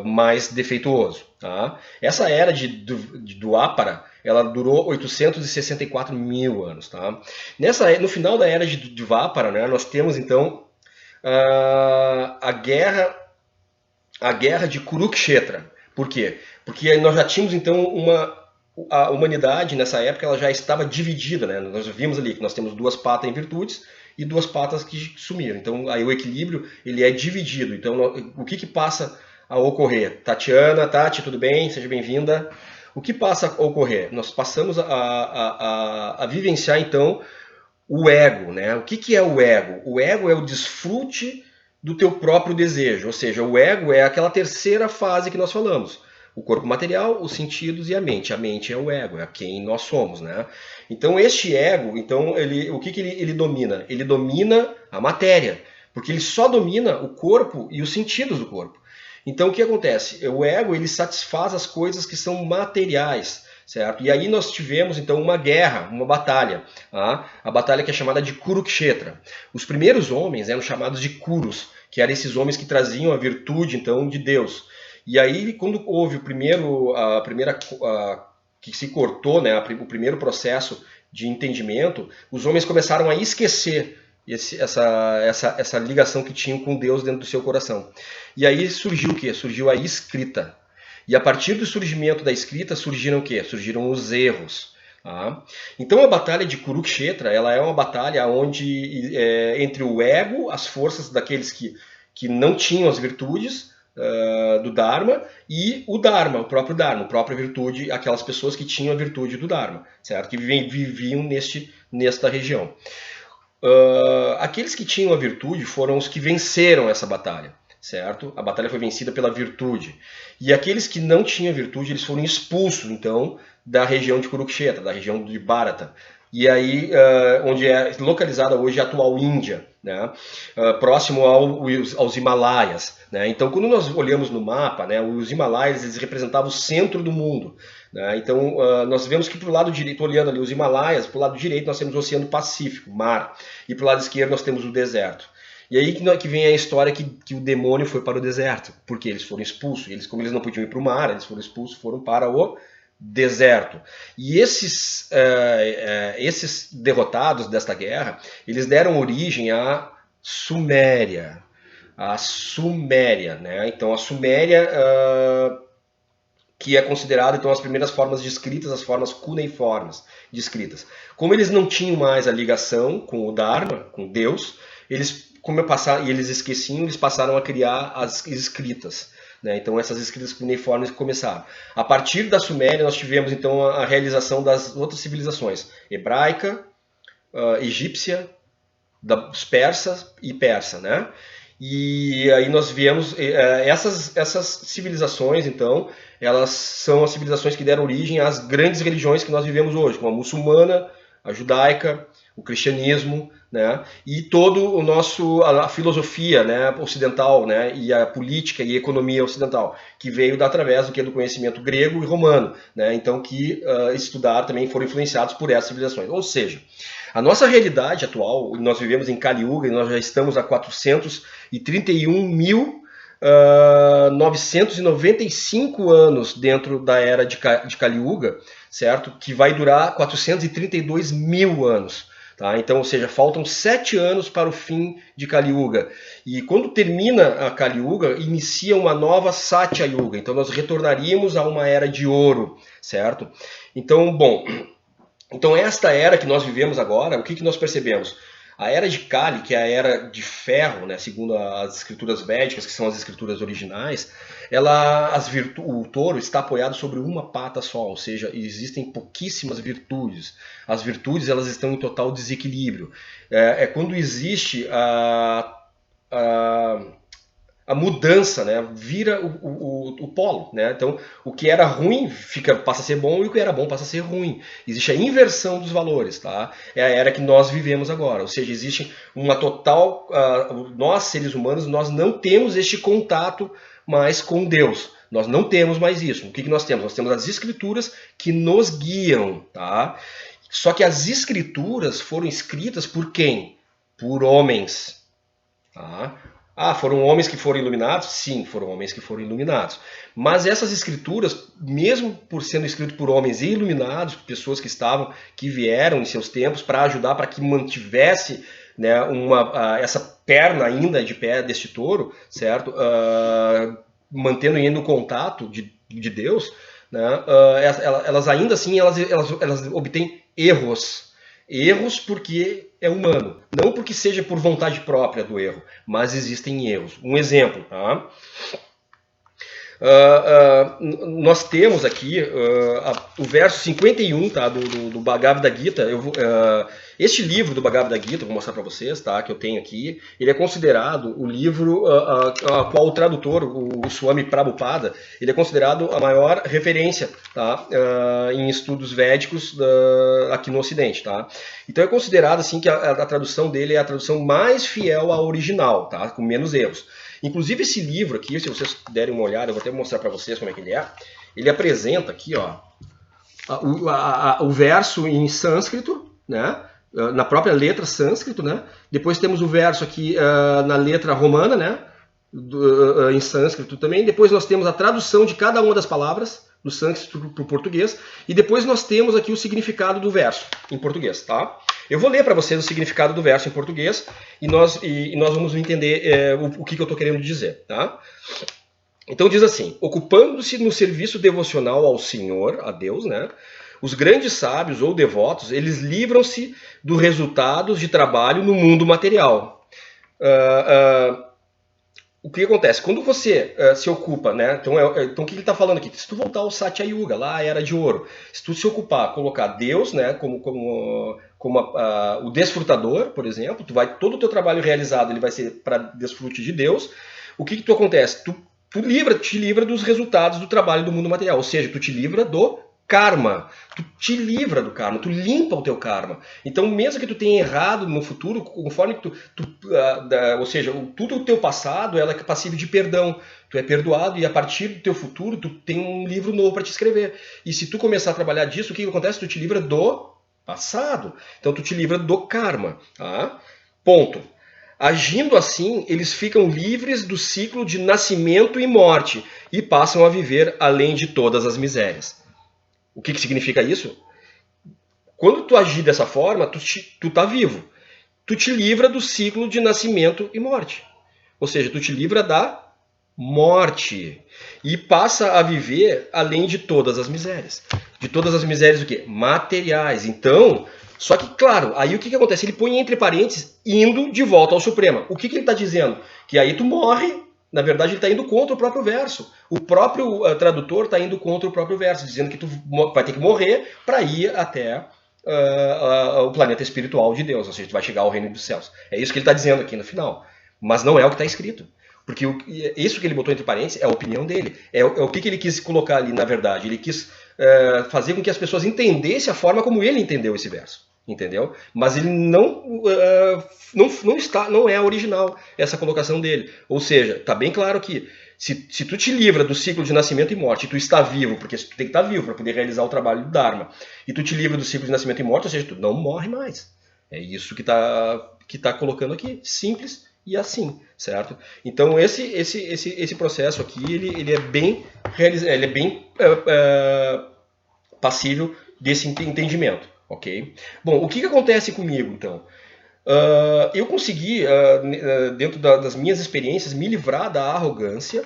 mais defeituoso. Tá? Essa era do Ápara, ela durou 864 mil anos. Tá? No final da era de Vápara, né, nós temos então a guerra de Kurukshetra. Por quê? Porque nós já tínhamos então a humanidade nessa época ela já estava dividida, né? Nós vimos ali que nós temos duas patas em virtudes e duas patas que sumiram. Então aí o equilíbrio ele é dividido. Então o que passa a ocorrer? Tati, tudo bem? Seja bem-vinda. O que passa a ocorrer? Nós passamos a vivenciar então o ego, né? O que é o ego? O ego é o desfrute do teu próprio desejo, ou seja, o ego é aquela terceira fase que nós falamos. O corpo material, os sentidos e a mente. A mente é o ego, é quem nós somos, né? Então este ego, então o que ele domina? Ele domina a matéria, porque ele só domina o corpo e os sentidos do corpo. Então o que acontece? O ego ele satisfaz as coisas que são materiais, certo? E aí nós tivemos então uma guerra, uma batalha, tá? A batalha que é chamada de Kurukshetra. Os primeiros homens eram chamados de Kurus, que eram esses homens que traziam a virtude então de Deus. E aí quando houve que se cortou, né, o primeiro processo de entendimento, os homens começaram a esquecer essa ligação que tinham com Deus dentro do seu coração. E aí surgiu o quê? Surgiu a escrita. E a partir do surgimento da escrita surgiram o quê? Surgiram os erros. Tá? Então a batalha de Kurukshetra ela é uma batalha onde entre o ego, as forças daqueles que não tinham as virtudes do Dharma e o Dharma, o próprio Dharma, a própria virtude, aquelas pessoas que tinham a virtude do Dharma, certo? Que viviam nesta região. Aqueles que tinham a virtude foram os que venceram essa batalha, certo? A batalha foi vencida pela virtude. E aqueles que não tinham virtude, eles foram expulsos, então, da região de Kurukshetra, da região de Bharata. E aí, onde é localizada hoje a atual Índia, né? Próximo aos Himalaias. Né? Então, quando nós olhamos no mapa, né, os Himalaias eles representavam o centro do mundo. Né? Então, nós vemos que para o lado direito, olhando ali os Himalaias, para o lado direito nós temos o Oceano Pacífico, mar, e para o lado esquerdo nós temos o deserto. E aí que vem a história que o demônio foi para o deserto, porque eles foram expulsos. Como eles não podiam ir para o mar, eles foram expulsos, foram para o deserto. E esses derrotados desta guerra, eles deram origem à Suméria. A Suméria, né? Então a Suméria que é considerado então as primeiras formas de escritas, as formas cuneiformes de escritas. Como eles não tinham mais a ligação com o Dharma, com Deus, eles esqueciam, eles passaram a criar as escritas. Né? Então essas escritas cuneiformes começaram. A partir da Suméria nós tivemos então a realização das outras civilizações, hebraica, egípcia, dos persas e persa, né? E aí nós viemos essas civilizações, então, elas são as civilizações que deram origem às grandes religiões que nós vivemos hoje, como a muçulmana, a judaica, o cristianismo, né? E todo a filosofia, né, ocidental, né, e a política e a economia ocidental, que veio através do conhecimento grego e romano, né? Então que estudaram também foram influenciados por essas civilizações. Ou seja, a nossa realidade atual, nós vivemos em Kali Yuga e nós já estamos há 431.995 anos dentro da era de Kali Yuga, certo? Que vai durar 432 mil anos. Tá? Então, ou seja, faltam 7 anos para o fim de Kali Yuga. E quando termina a Kali Yuga, inicia uma nova Satya Yuga. Então nós retornaríamos a uma era de ouro, certo? Então, bom... Então esta era que nós vivemos agora, o que nós percebemos? A era de Kali, que é a era de ferro, né, segundo as escrituras védicas, que são as escrituras originais, o touro está apoiado sobre uma pata só, ou seja, existem pouquíssimas virtudes. As virtudes elas estão em total desequilíbrio. Quando existe a mudança, né? Vira o polo, né? Então, o que era ruim passa a ser bom e o que era bom passa a ser ruim. Existe a inversão dos valores, tá? É a era que nós vivemos agora, ou seja, existe uma total... nós, seres humanos, nós não temos este contato mais com Deus. Nós não temos mais isso. O que nós temos? Nós temos as escrituras que nos guiam, tá? Só que as escrituras foram escritas por quem? Por homens, tá? Ah, foram homens que foram iluminados? Sim, foram homens que foram iluminados. Mas essas escrituras, mesmo por sendo escritas por homens iluminados, pessoas que vieram em seus tempos para ajudar, para que mantivesse, né, essa perna ainda de pé deste touro, certo? Mantendo ainda o contato de Deus, né? Elas ainda assim elas obtêm erros. Erros porque é humano, não porque seja por vontade própria do erro, mas existem erros. Um exemplo, tá? Nós temos aqui o verso 51, tá, do Bhagavad Gita. Este livro do Bhagavad Gita, vou mostrar para vocês, tá, que eu tenho aqui, ele é considerado o livro a qual o tradutor, o Swami Prabhupada, ele é considerado a maior referência, tá, em estudos védicos aqui no Ocidente. Tá? Então é considerado assim, que a tradução dele é a tradução mais fiel à original, tá, com menos erros. Inclusive esse livro aqui, se vocês derem uma olhada, eu vou até mostrar para vocês como é que ele é. Ele apresenta aqui, ó, o verso em sânscrito, né? Na própria letra sânscrito, né? Depois temos o verso aqui na letra romana, né? Em sânscrito também. Depois nós temos a tradução de cada uma das palavras do sânscrito para o português. E depois nós temos aqui o significado do verso em português, tá? Eu vou ler para vocês o significado do verso em português e nós vamos entender o que eu estou querendo dizer, tá? Então diz assim: ocupando-se no serviço devocional ao Senhor, a Deus, né? Os grandes sábios ou devotos, eles livram-se dos resultados de trabalho no mundo material. O que acontece? Quando você se ocupa, né? Então o que ele está falando aqui? Se tu voltar ao Satya Yuga, lá a Era de Ouro, se tu se ocupar, colocar Deus, né, como o desfrutador, por exemplo, todo o teu trabalho realizado ele vai ser para desfrute de Deus. O que tu acontece? Tu te livra dos resultados do trabalho do mundo material, ou seja, tu te livra do karma, tu te livra do karma, tu limpa o teu karma. Então, mesmo que tu tenha errado no futuro, conforme que ou seja, tudo o teu passado ela é passível de perdão. Tu é perdoado e a partir do teu futuro tu tem um livro novo para te escrever. E se tu começar a trabalhar disso, o que acontece? Tu te livra do passado. Então, tu te livra do karma. Tá? Ponto. Agindo assim, eles ficam livres do ciclo de nascimento e morte e passam a viver além de todas as misérias. O que significa isso? Quando tu agir dessa forma, tu tá vivo. Tu te livra do ciclo de nascimento e morte. Ou seja, tu te livra da morte. E passa a viver além de todas as misérias. De todas as misérias o quê? Materiais. Então, só que, claro, aí o que acontece? Ele põe entre parênteses, indo de volta ao Supremo. O que ele está dizendo? Que aí tu morre. Na verdade, ele está indo contra o próprio verso. O próprio tradutor está indo contra o próprio verso, dizendo que tu vai ter que morrer para ir até o planeta espiritual de Deus, ou seja, tu vai chegar ao reino dos céus. É isso que ele está dizendo aqui no final. Mas não é o que está escrito. Porque isso que ele botou entre parênteses é a opinião dele. É o que ele quis colocar ali, na verdade. Ele quis fazer com que as pessoas entendessem a forma como ele entendeu esse verso. Entendeu? Mas ele não é original essa colocação dele. Ou seja, está bem claro que se tu te livra do ciclo de nascimento e morte, e tu está vivo, porque tu tem que estar vivo para poder realizar o trabalho do Dharma, e tu te livra do ciclo de nascimento e morte, ou seja, tu não morre mais. É isso que tá colocando aqui, simples e assim, certo? Então esse processo aqui ele é bem passível desse entendimento. Ok? Bom, o que acontece comigo, então? Eu consegui, dentro das minhas experiências, me livrar da arrogância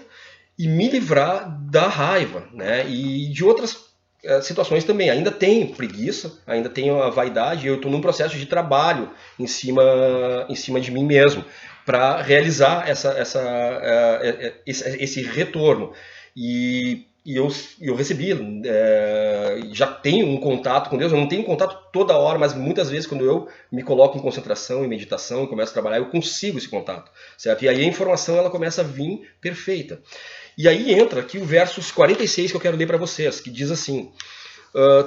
e me livrar da raiva, né? E de outras situações também. Ainda tenho preguiça, ainda tenho a vaidade, eu estou num processo de trabalho em cima de mim mesmo, para realizar esse retorno. E eu recebi, já tenho um contato com Deus, eu não tenho contato toda hora, mas muitas vezes quando eu me coloco em concentração, em meditação, e começo a trabalhar, eu consigo esse contato, certo? E aí a informação ela começa a vir perfeita. E aí entra aqui o versos 46 que eu quero ler para vocês, que diz assim,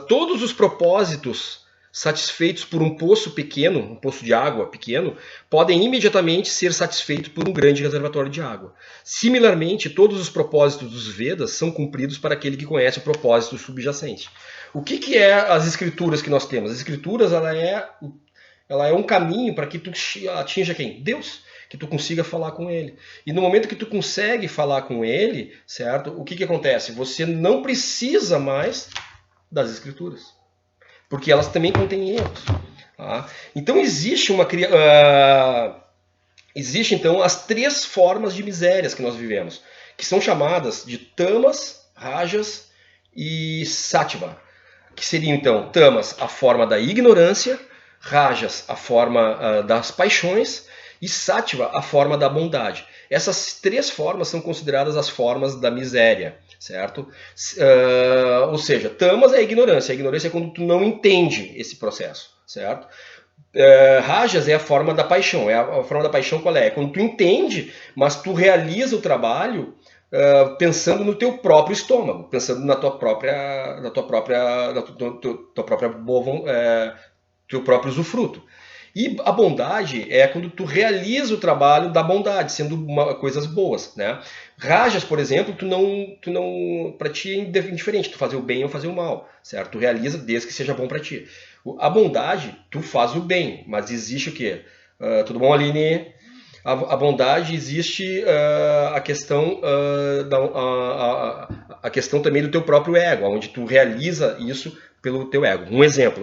todos os propósitos satisfeitos por um poço pequeno, um poço de água pequeno, podem imediatamente ser satisfeitos por um grande reservatório de água. Similarmente, todos os propósitos dos Vedas são cumpridos para aquele que conhece o propósito subjacente. O que é as escrituras que nós temos? As escrituras ela é um caminho para que tu atinja quem? Deus. Que tu consiga falar com ele. E no momento que tu consegue falar com ele, certo? O que acontece? Você não precisa mais das escrituras. Porque elas também contêm erros. Tá? Então existe então as 3 formas de misérias que nós vivemos, que são chamadas de tamas, rajas e sattva, que seriam então tamas, a forma da ignorância, rajas, a forma das paixões, e sattva, a forma da bondade. Essas 3 formas são consideradas as formas da miséria, certo? Ou seja, tamas é a ignorância. A ignorância é quando tu não entende esse processo, certo? Rajas é a forma da paixão. A forma da paixão qual é? É quando tu entende, mas tu realiza o trabalho pensando no teu próprio estômago, pensando na tua própria teu próprio usufruto. E a bondade é quando tu realiza o trabalho da bondade, sendo coisas boas, né? Rajas, por exemplo, para ti é indiferente, tu fazer o bem ou fazer o mal, certo? Tu realiza desde que seja bom para ti. A bondade, tu faz o bem, mas existe o quê? Tudo bom, Aline? A bondade existe a questão a questão também do teu próprio ego, onde tu realiza isso pelo teu ego.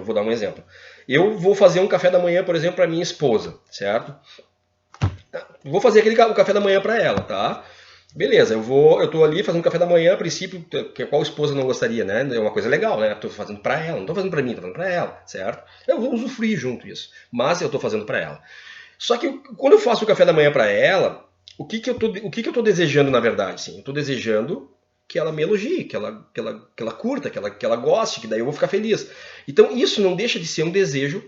Vou dar um exemplo. Eu vou fazer um café da manhã, por exemplo, para minha esposa, certo? Vou fazer o café da manhã para ela, tá? Beleza, eu tô ali fazendo café da manhã, a princípio, que qual esposa não gostaria, né? É uma coisa legal, né? Eu tô fazendo para ela, não tô fazendo para mim, tô fazendo para ela, certo? Eu vou usufruir junto isso, mas eu tô fazendo para ela. Só que quando eu faço o café da manhã para ela, o que eu tô desejando na verdade? Sim, eu tô desejando que ela me elogie, que ela curta, que ela goste, que daí eu vou ficar feliz. Então isso não deixa de ser um desejo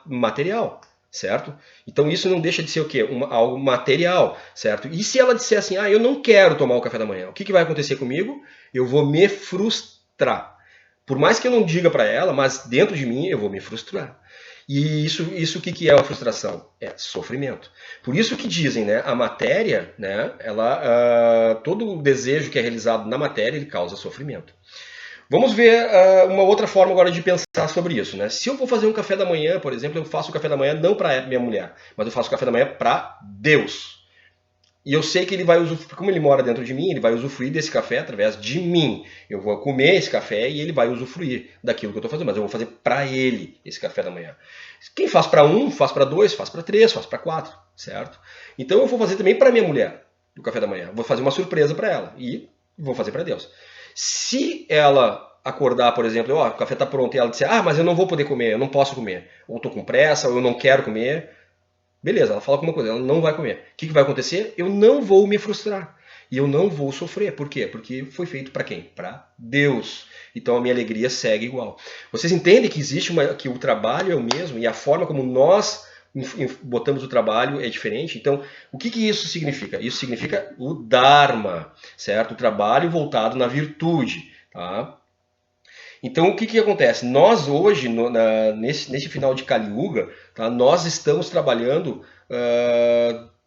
material, certo? Então isso não deixa de ser o quê? Algo material, certo? E se ela disser assim, eu não quero tomar o café da manhã, o que vai acontecer comigo? Eu vou me frustrar. Por mais que eu não diga para ela, mas dentro de mim eu vou me frustrar. E isso o que é a frustração? É sofrimento. Por isso que dizem, né, a matéria, né, todo o desejo que é realizado na matéria, ele causa sofrimento. Vamos ver uma outra forma agora de pensar sobre isso, né? Se eu vou fazer um café da manhã, por exemplo, eu faço o café da manhã não para minha mulher, mas eu faço o café da manhã para Deus. E eu sei que ele vai usufruir, como ele mora dentro de mim, ele vai usufruir desse café através de mim. Eu vou comer esse café e ele vai usufruir daquilo que eu estou fazendo, mas eu vou fazer para ele esse café da manhã. Quem faz para 1, faz para 2, faz para 3, faz para 4, certo? Então eu vou fazer também para minha mulher o café da manhã. Vou fazer uma surpresa para ela e vou fazer para Deus. Se ela acordar, por exemplo, o café está pronto e ela disser, mas eu não vou poder comer, eu não posso comer, ou estou com pressa, ou eu não quero comer, beleza, ela fala alguma coisa, ela não vai comer. O que vai acontecer? Eu não vou me frustrar. E eu não vou sofrer. Por quê? Porque foi feito para quem? Para Deus. Então a minha alegria segue igual. Vocês entendem que que o trabalho é o mesmo e a forma como nós botamos o trabalho é diferente? Então, o que isso significa? Isso significa o Dharma, certo? O trabalho voltado na virtude, tá? Então, o que acontece? Nós hoje, nesse final de Kali Yuga, tá, nós estamos trabalhando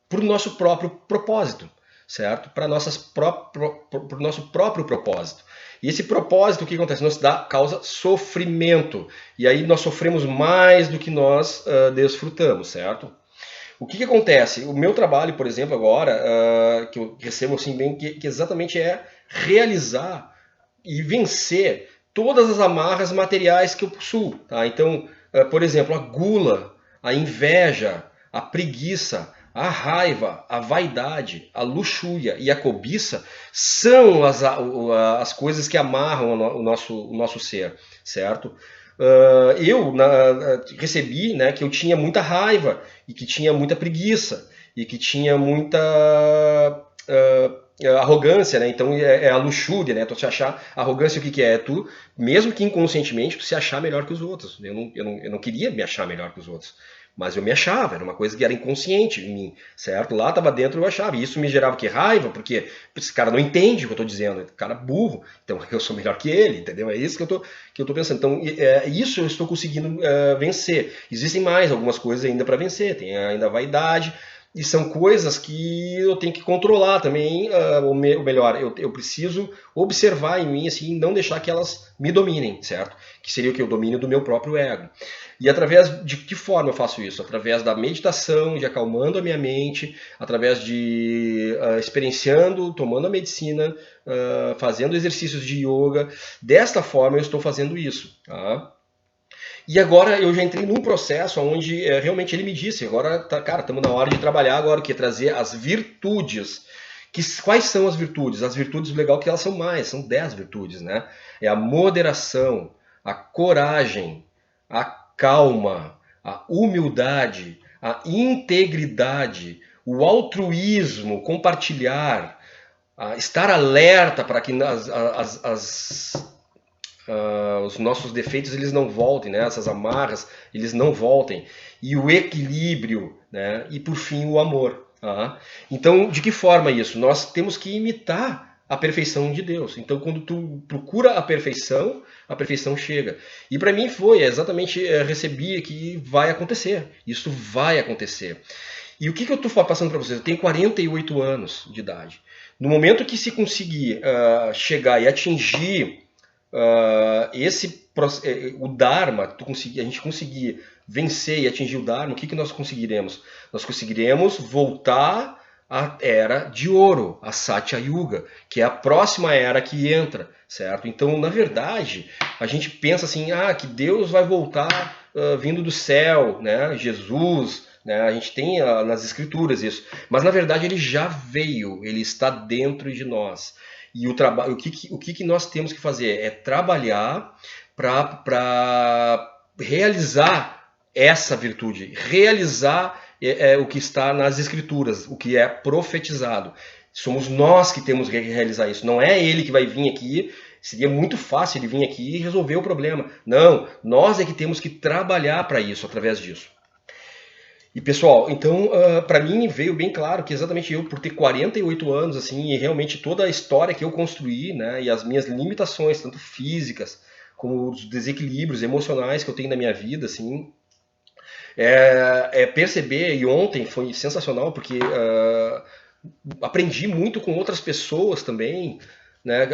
para o nosso próprio propósito, certo? Para o nosso próprio propósito. E esse propósito, o que acontece? Nos causa sofrimento. E aí nós sofremos mais do que nós desfrutamos, certo? O que acontece? O meu trabalho, por exemplo, agora, que eu recebo assim bem, que exatamente é realizar e vencer todas as amarras materiais que eu possuo. Tá? Então, por exemplo, a gula, a inveja, a preguiça, a raiva, a vaidade, a luxúria e a cobiça são as coisas que amarram o nosso ser, certo? Eu recebi, né, que eu tinha muita raiva e que tinha muita preguiça e que tinha muita arrogância, né? Então é a luxúria, né? Tu se achar arrogância, o que é? Tu, mesmo que inconscientemente, tu se achar melhor que os outros. Eu não queria me achar melhor que os outros. Mas eu me achava, era uma coisa que era inconsciente em mim, certo? Lá estava dentro eu achava. E isso me gerava que raiva, porque esse cara não entende o que eu estou dizendo, é um cara burro, então eu sou melhor que ele, entendeu? É isso que eu tô pensando. Então, isso eu estou conseguindo vencer. Existem mais algumas coisas ainda para vencer, tem ainda a vaidade, e são coisas que eu tenho que controlar também, ou melhor, eu preciso observar em mim, assim, não deixar que elas me dominem, certo? Que seria o que? O domínio do meu próprio ego. E através de que forma eu faço isso? Através da meditação, de acalmando a minha mente, através de experienciando, tomando a medicina, fazendo exercícios de yoga. Desta forma eu estou fazendo isso. Tá? E agora eu já entrei num processo onde realmente ele me disse, agora, cara, estamos na hora de trabalhar agora, que é trazer as virtudes. Quais são as virtudes? As virtudes, legal que elas são mais, são 10 virtudes, né? É a moderação, a coragem, a calma, a humildade, a integridade, o altruísmo, compartilhar, estar alerta para que os nossos defeitos eles não voltem, né? Essas amarras eles não voltem, e o equilíbrio, né? E por fim o amor. Tá? Então, de que forma isso? Nós temos que imitar a perfeição de Deus. Então, quando tu procura a perfeição chega. E para mim foi exatamente, recebi que vai acontecer. Isso vai acontecer. E o que eu estou passando para vocês? Eu tenho 48 anos de idade. No momento que se conseguir chegar e atingir o Dharma, a gente conseguir vencer e atingir o Dharma, o que nós conseguiremos? Nós conseguiremos voltar à Era de Ouro, a Satya Yuga, que é a próxima era que entra, certo? Então, na verdade, a gente pensa assim, que Deus vai voltar vindo do céu, né? Jesus, né? A gente tem nas escrituras isso, mas na verdade ele já veio, ele está dentro de nós. E o que nós temos que fazer é trabalhar para realizar essa virtude, realizar o que está nas escrituras, o que é profetizado. Somos nós que temos que realizar isso, não é ele que vai vir aqui. Seria muito fácil ele vir aqui e resolver o problema. Não, nós é que temos que trabalhar para isso, através disso. E pessoal, então para mim veio bem claro que exatamente eu, por ter 48 anos, assim, e realmente toda a história que eu construí, né, e as minhas limitações, tanto físicas como os desequilíbrios emocionais que eu tenho na minha vida, assim, perceber, e ontem foi sensacional, porque aprendi muito com outras pessoas também, né,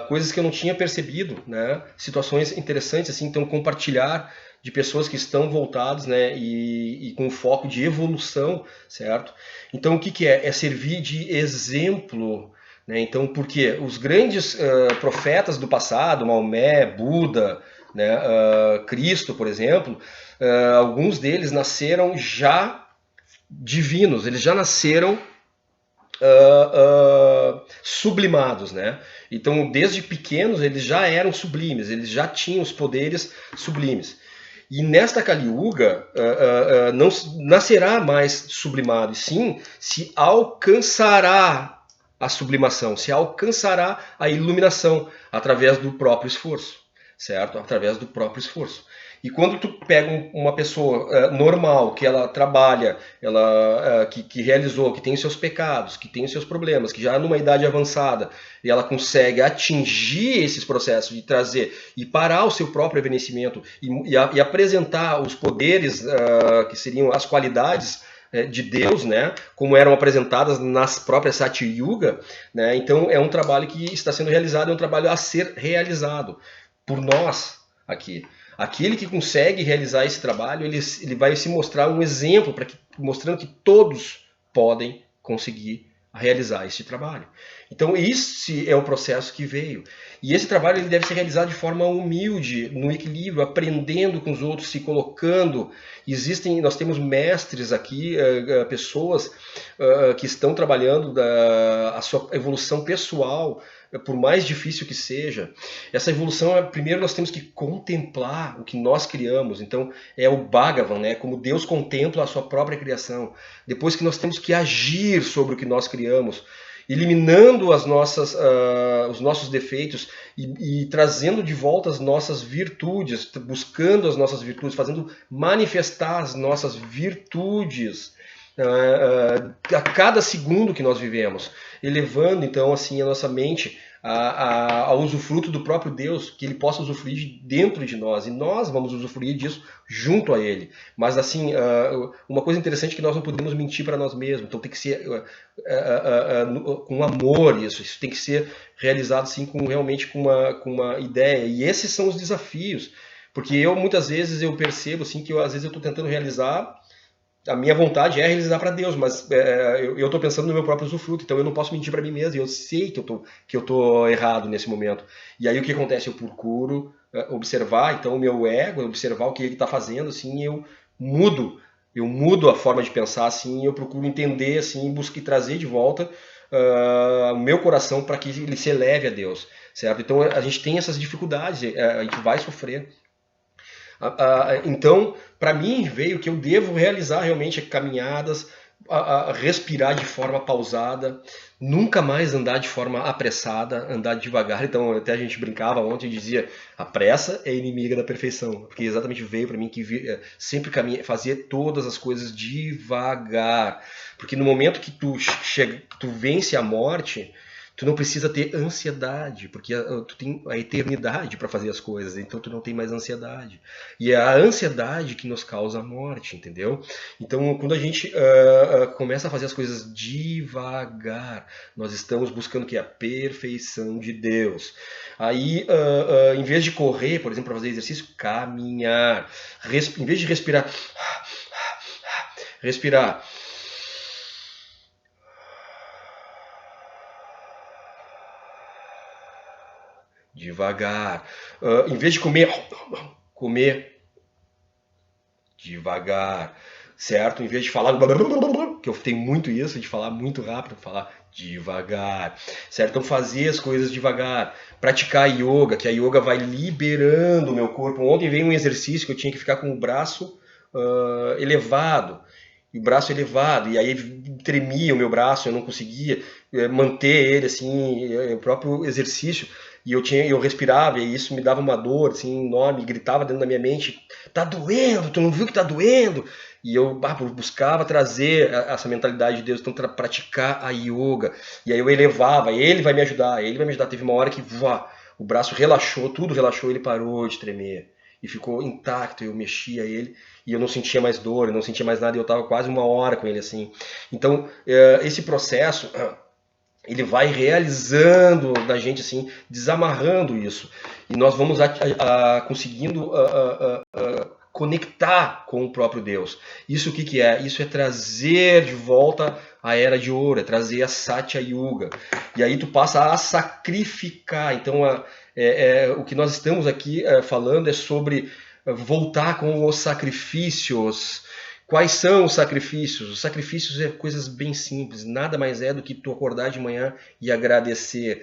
coisas que eu não tinha percebido, né, situações interessantes, assim, então compartilhar de pessoas que estão voltadas, né, e com foco de evolução, certo? Então o que é? É servir de exemplo, né? Então porque os grandes profetas do passado, Maomé, Buda, né, Cristo, por exemplo, alguns deles nasceram já divinos, eles já nasceram sublimados, né? Então, desde pequenos, eles já eram sublimes, eles já tinham os poderes sublimes. E nesta Kali Yuga, não nascerá mais sublimado, e sim se alcançará a sublimação, se alcançará a iluminação através do próprio esforço, certo? Através do próprio esforço. E quando tu pega uma pessoa normal, que ela trabalha, que realizou, que tem os seus pecados, que tem os seus problemas, que já numa idade avançada, e ela consegue atingir esses processos de trazer e parar o seu próprio envelhecimento e apresentar os poderes que seriam as qualidades de Deus, né, como eram apresentadas nas próprias Satya Yuga, né, então é um trabalho que está sendo realizado, é um trabalho a ser realizado por nós aqui. Aquele que consegue realizar esse trabalho, ele vai se mostrar um exemplo, mostrando que todos podem conseguir realizar esse trabalho. Então esse é o processo que veio. E esse trabalho ele deve ser realizado de forma humilde, no equilíbrio, aprendendo com os outros, se colocando. Nós temos mestres aqui, pessoas que estão trabalhando a sua evolução pessoal, por mais difícil que seja. Essa evolução, primeiro nós temos que contemplar o que nós criamos. Então é o Bhagavan, né? Como Deus contempla a sua própria criação. Depois que nós temos que agir sobre o que nós criamos. eliminando os nossos defeitos e trazendo de volta as nossas virtudes, buscando as nossas virtudes, fazendo manifestar as nossas virtudes a cada segundo que nós vivemos, elevando então assim a nossa mente ao usufruto do próprio Deus, que ele possa usufruir dentro de nós, e nós vamos usufruir disso junto a ele. Mas assim, uma coisa interessante é que nós não podemos mentir para nós mesmos, então tem que ser com amor isso tem que ser realizado assim, realmente com uma ideia, e esses são os desafios, porque muitas vezes eu percebo assim, que às vezes eu estou tentando realizar, a minha vontade é realizar para Deus, mas eu estou pensando no meu próprio usufruto, então eu não posso mentir para mim mesmo, e eu sei que eu tô errado nesse momento. E aí o que acontece? Eu procuro observar, então o meu ego, observar o que ele está fazendo, assim, eu mudo a forma de pensar, assim, eu procuro entender, assim, buscar trazer de volta o meu coração para que ele se eleve a Deus, certo? Então a gente tem essas dificuldades, a gente vai sofrer. Então, para mim, veio que eu devo realizar realmente caminhadas, respirar de forma pausada, nunca mais andar de forma apressada, andar devagar. Então, até a gente brincava ontem e dizia: a pressa é inimiga da perfeição, porque exatamente veio para mim que sempre fazer todas as coisas devagar, porque no momento que tu vence a morte, tu não precisa ter ansiedade, porque tu tem a eternidade para fazer as coisas, então tu não tem mais ansiedade. E é a ansiedade que nos causa a morte, entendeu? Então, quando a gente começa a fazer as coisas devagar, nós estamos buscando o que? A perfeição de Deus. Aí, em vez de correr, por exemplo, para fazer exercício, caminhar. Em vez de respirar, devagar. Em vez de comer devagar, certo? Em vez de falar, que eu tenho muito isso, de falar muito rápido, falar devagar, certo? Então fazer as coisas devagar, praticar yoga, que a yoga vai liberando o meu corpo. Ontem veio um exercício que eu tinha que ficar com o braço elevado, e o braço elevado, e aí tremia o meu braço, eu não conseguia manter ele assim, o próprio exercício, e eu respirava, e isso me dava uma dor assim, enorme, gritava dentro da minha mente: tá doendo, tu não viu que tá doendo? E eu buscava trazer essa mentalidade de Deus, então praticar a yoga, e aí eu elevava, ele vai me ajudar, teve uma hora que o braço relaxou, tudo relaxou, ele parou de tremer, e ficou intacto, eu mexia ele, e eu não sentia mais dor, eu não sentia mais nada, e eu estava quase uma hora com ele assim. Então, esse processo, ele vai realizando na gente, assim, desamarrando isso. E nós vamos conseguindo conectar com o próprio Deus. Isso o que é? Isso é trazer de volta a Era de Ouro, é trazer a Satya Yuga. E aí tu passa a sacrificar. Então, o que nós estamos aqui falando é sobre voltar com os sacrifícios. Quais são os sacrifícios? Os sacrifícios é coisas bem simples, nada mais é do que tu acordar de manhã e agradecer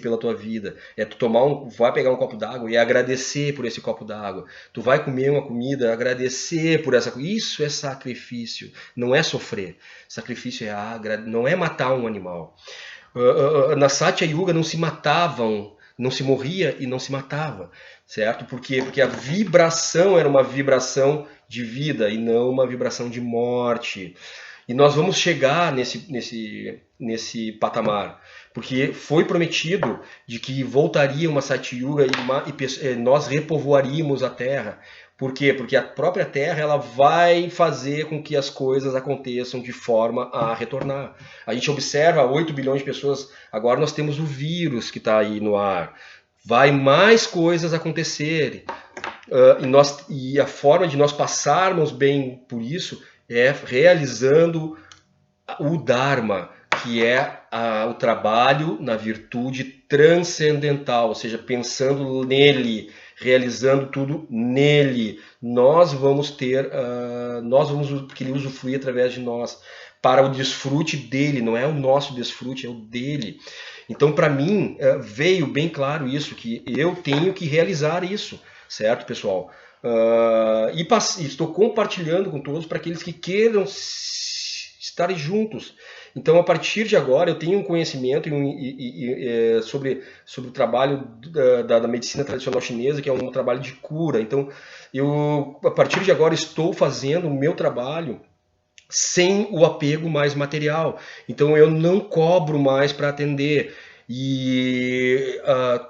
pela tua vida. É tu vai pegar um copo d'água e agradecer por esse copo d'água. Tu vai comer uma comida, agradecer por essa comida. Isso é sacrifício, não é sofrer. Sacrifício não é matar um animal. Na Satya Yuga não se matavam, não se morria e não se matava, certo? Por quê? Porque a vibração era uma vibração de vida e não uma vibração de morte. E nós vamos chegar nesse patamar, porque foi prometido de que voltaria uma Satya Yuga e nós repovoaríamos a Terra. Por quê? Porque a própria Terra ela vai fazer com que as coisas aconteçam de forma a retornar. A gente observa 8 bilhões de pessoas, agora nós temos o vírus que está aí no ar. Vai mais coisas acontecerem. E a forma de nós passarmos bem por isso é realizando o Dharma, que é o trabalho na virtude transcendental, ou seja, pensando nele, realizando tudo nele. Nós vamos que ele usufruir através de nós, para o desfrute dele, não é o nosso desfrute, é o dele. Então, para mim, veio bem claro isso, que eu tenho que realizar isso, certo, pessoal? E estou compartilhando com todos para aqueles que queiram estarem juntos. Então, a partir de agora, eu tenho um conhecimento sobre o trabalho da medicina tradicional chinesa, que é um trabalho de cura. Então, eu, a partir de agora, estou fazendo o meu trabalho sem o apego mais material. Então, eu não cobro mais para atender. E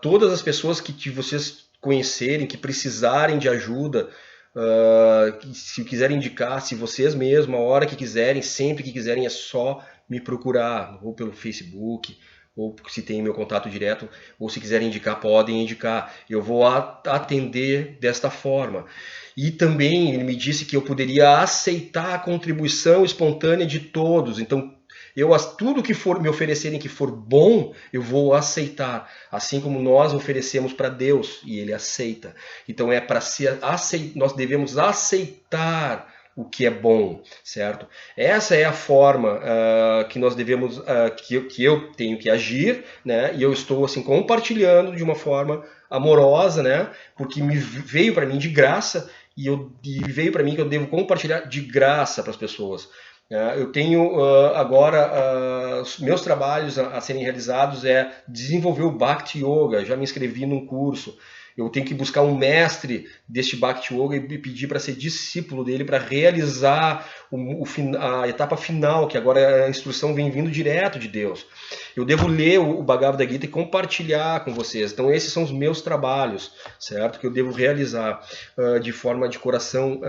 todas as pessoas que vocês conhecerem, que precisarem de ajuda, se quiserem indicar, se vocês mesmos, a hora que quiserem, sempre que quiserem, é só me procurar, ou pelo Facebook, ou se tem meu contato direto, ou se quiserem indicar, podem indicar. Eu vou atender desta forma. E também ele me disse que eu poderia aceitar a contribuição espontânea de todos. Então, tudo que for me oferecerem que for bom, eu vou aceitar. Assim como nós oferecemos para Deus e Ele aceita. Então nós devemos aceitar o que é bom, certo? Essa é a forma que nós devemos, que eu tenho que agir, né? E eu estou assim compartilhando de uma forma amorosa, né? Porque veio para mim de graça e veio para mim que eu devo compartilhar de graça para as pessoas. Eu tenho agora meus trabalhos a serem realizados é desenvolver o Bhakti Yoga. Já me inscrevi num curso. Eu tenho que buscar um mestre deste Bhakti Yoga e pedir para ser discípulo dele para realizar a etapa final, que agora a instrução vem vindo direto de Deus. Eu devo ler o Bhagavad Gita e compartilhar com vocês. Então esses são os meus trabalhos, certo? Que eu devo realizar de forma de coração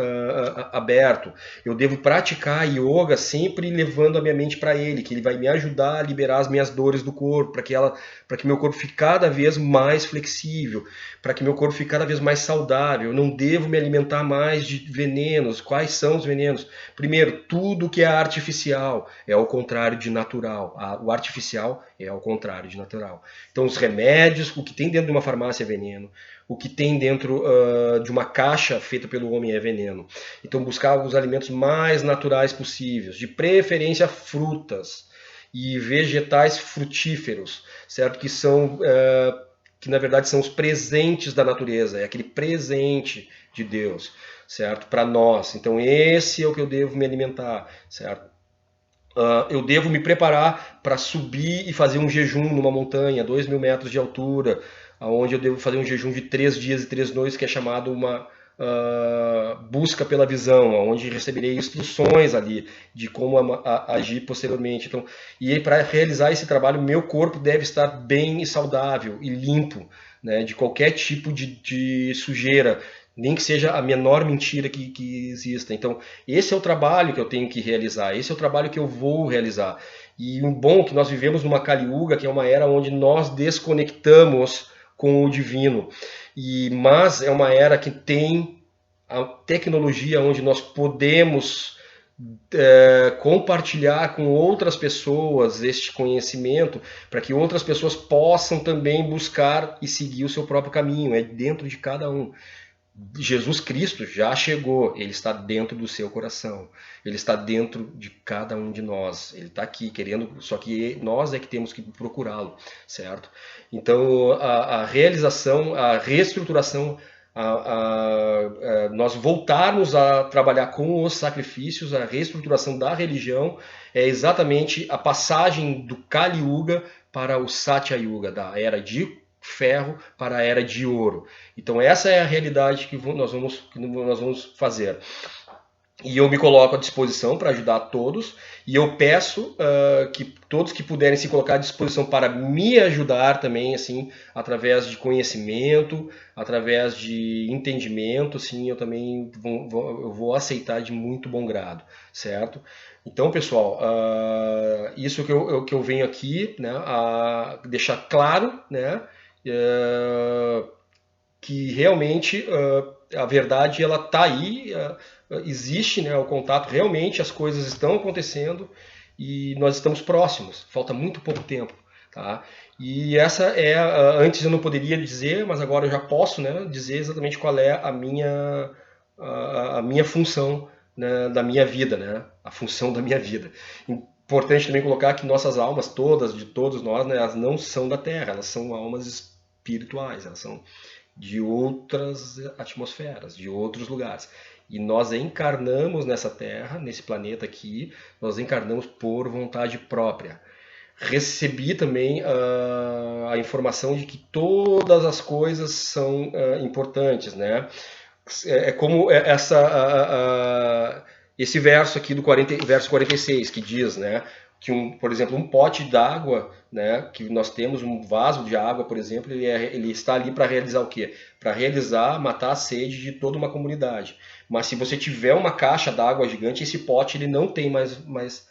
aberto. Eu devo praticar yoga sempre levando a minha mente para ele, que ele vai me ajudar a liberar as minhas dores do corpo, para que meu corpo fique cada vez mais flexível, para que meu corpo fique cada vez mais saudável. Eu não devo me alimentar mais de venenos. Quais são os venenos? Primeiro, tudo que é artificial é ao contrário de natural. O artificial é ao contrário de natural. Então, os remédios, o que tem dentro de uma farmácia é veneno. O que tem dentro de uma caixa feita pelo homem é veneno. Então, buscar os alimentos mais naturais possíveis, de preferência frutas e vegetais frutíferos, certo? Que na verdade são os presentes da natureza, é aquele presente de Deus, certo? Para nós. Então esse é o que eu devo me alimentar, certo? Eu devo me preparar para subir e fazer um jejum numa montanha, 2.000 metros de altura, onde eu devo fazer um jejum de 3 dias e 3 noites, que é chamado uma busca pela visão, onde receberei instruções ali de como agir posteriormente. Então, e para realizar esse trabalho, meu corpo deve estar bem e saudável e limpo, né, de qualquer tipo de sujeira, nem que seja a menor mentira que exista. Então, esse é o trabalho que eu tenho que realizar, esse é o trabalho que eu vou realizar. E o bom é que nós vivemos numa Kali Yuga, que é uma era onde nós desconectamos com o divino. Mas é uma era que tem a tecnologia onde nós podemos compartilhar com outras pessoas este conhecimento, para que outras pessoas possam também buscar e seguir o seu próprio caminho. É dentro de cada um. Jesus Cristo já chegou, ele está dentro do seu coração, ele está dentro de cada um de nós, ele está aqui querendo, só que nós é que temos que procurá-lo, certo? Então a realização, a reestruturação, nós voltarmos a trabalhar com os sacrifícios, a reestruturação da religião é exatamente a passagem do Kali Yuga para o Satya Yuga, da era de ferro para a era de ouro. Então essa é a realidade que nós vamos fazer. E eu me coloco à disposição para ajudar todos, e eu peço que todos que puderem se colocar à disposição para me ajudar também, assim, através de conhecimento, através de entendimento, assim, eu também vou aceitar de muito bom grado, certo? Então, pessoal, isso que eu venho aqui, né, a deixar claro, né, que realmente a verdade ela está aí, existe, né, o contato, realmente as coisas estão acontecendo e nós estamos próximos, falta muito pouco tempo. Tá? E essa é, antes eu não poderia dizer, mas agora eu já posso, né, dizer exatamente qual é a minha função, né, da minha vida, né, a função da minha vida. Importante também colocar que nossas almas todas, de todos nós, né, elas não são da Terra, elas são almas espirituais, elas são de outras atmosferas, de outros lugares. E nós encarnamos nessa Terra, nesse planeta aqui, nós encarnamos por vontade própria. Recebi também a informação de que todas as coisas são importantes, né? É como esse verso aqui do verso 46 que diz, né, que por exemplo, um pote d'água, né, que nós temos um vaso de água, por exemplo, ele está ali para realizar o quê? Para matar a sede de toda uma comunidade. Mas se você tiver uma caixa d'água gigante, esse pote ele não tem mais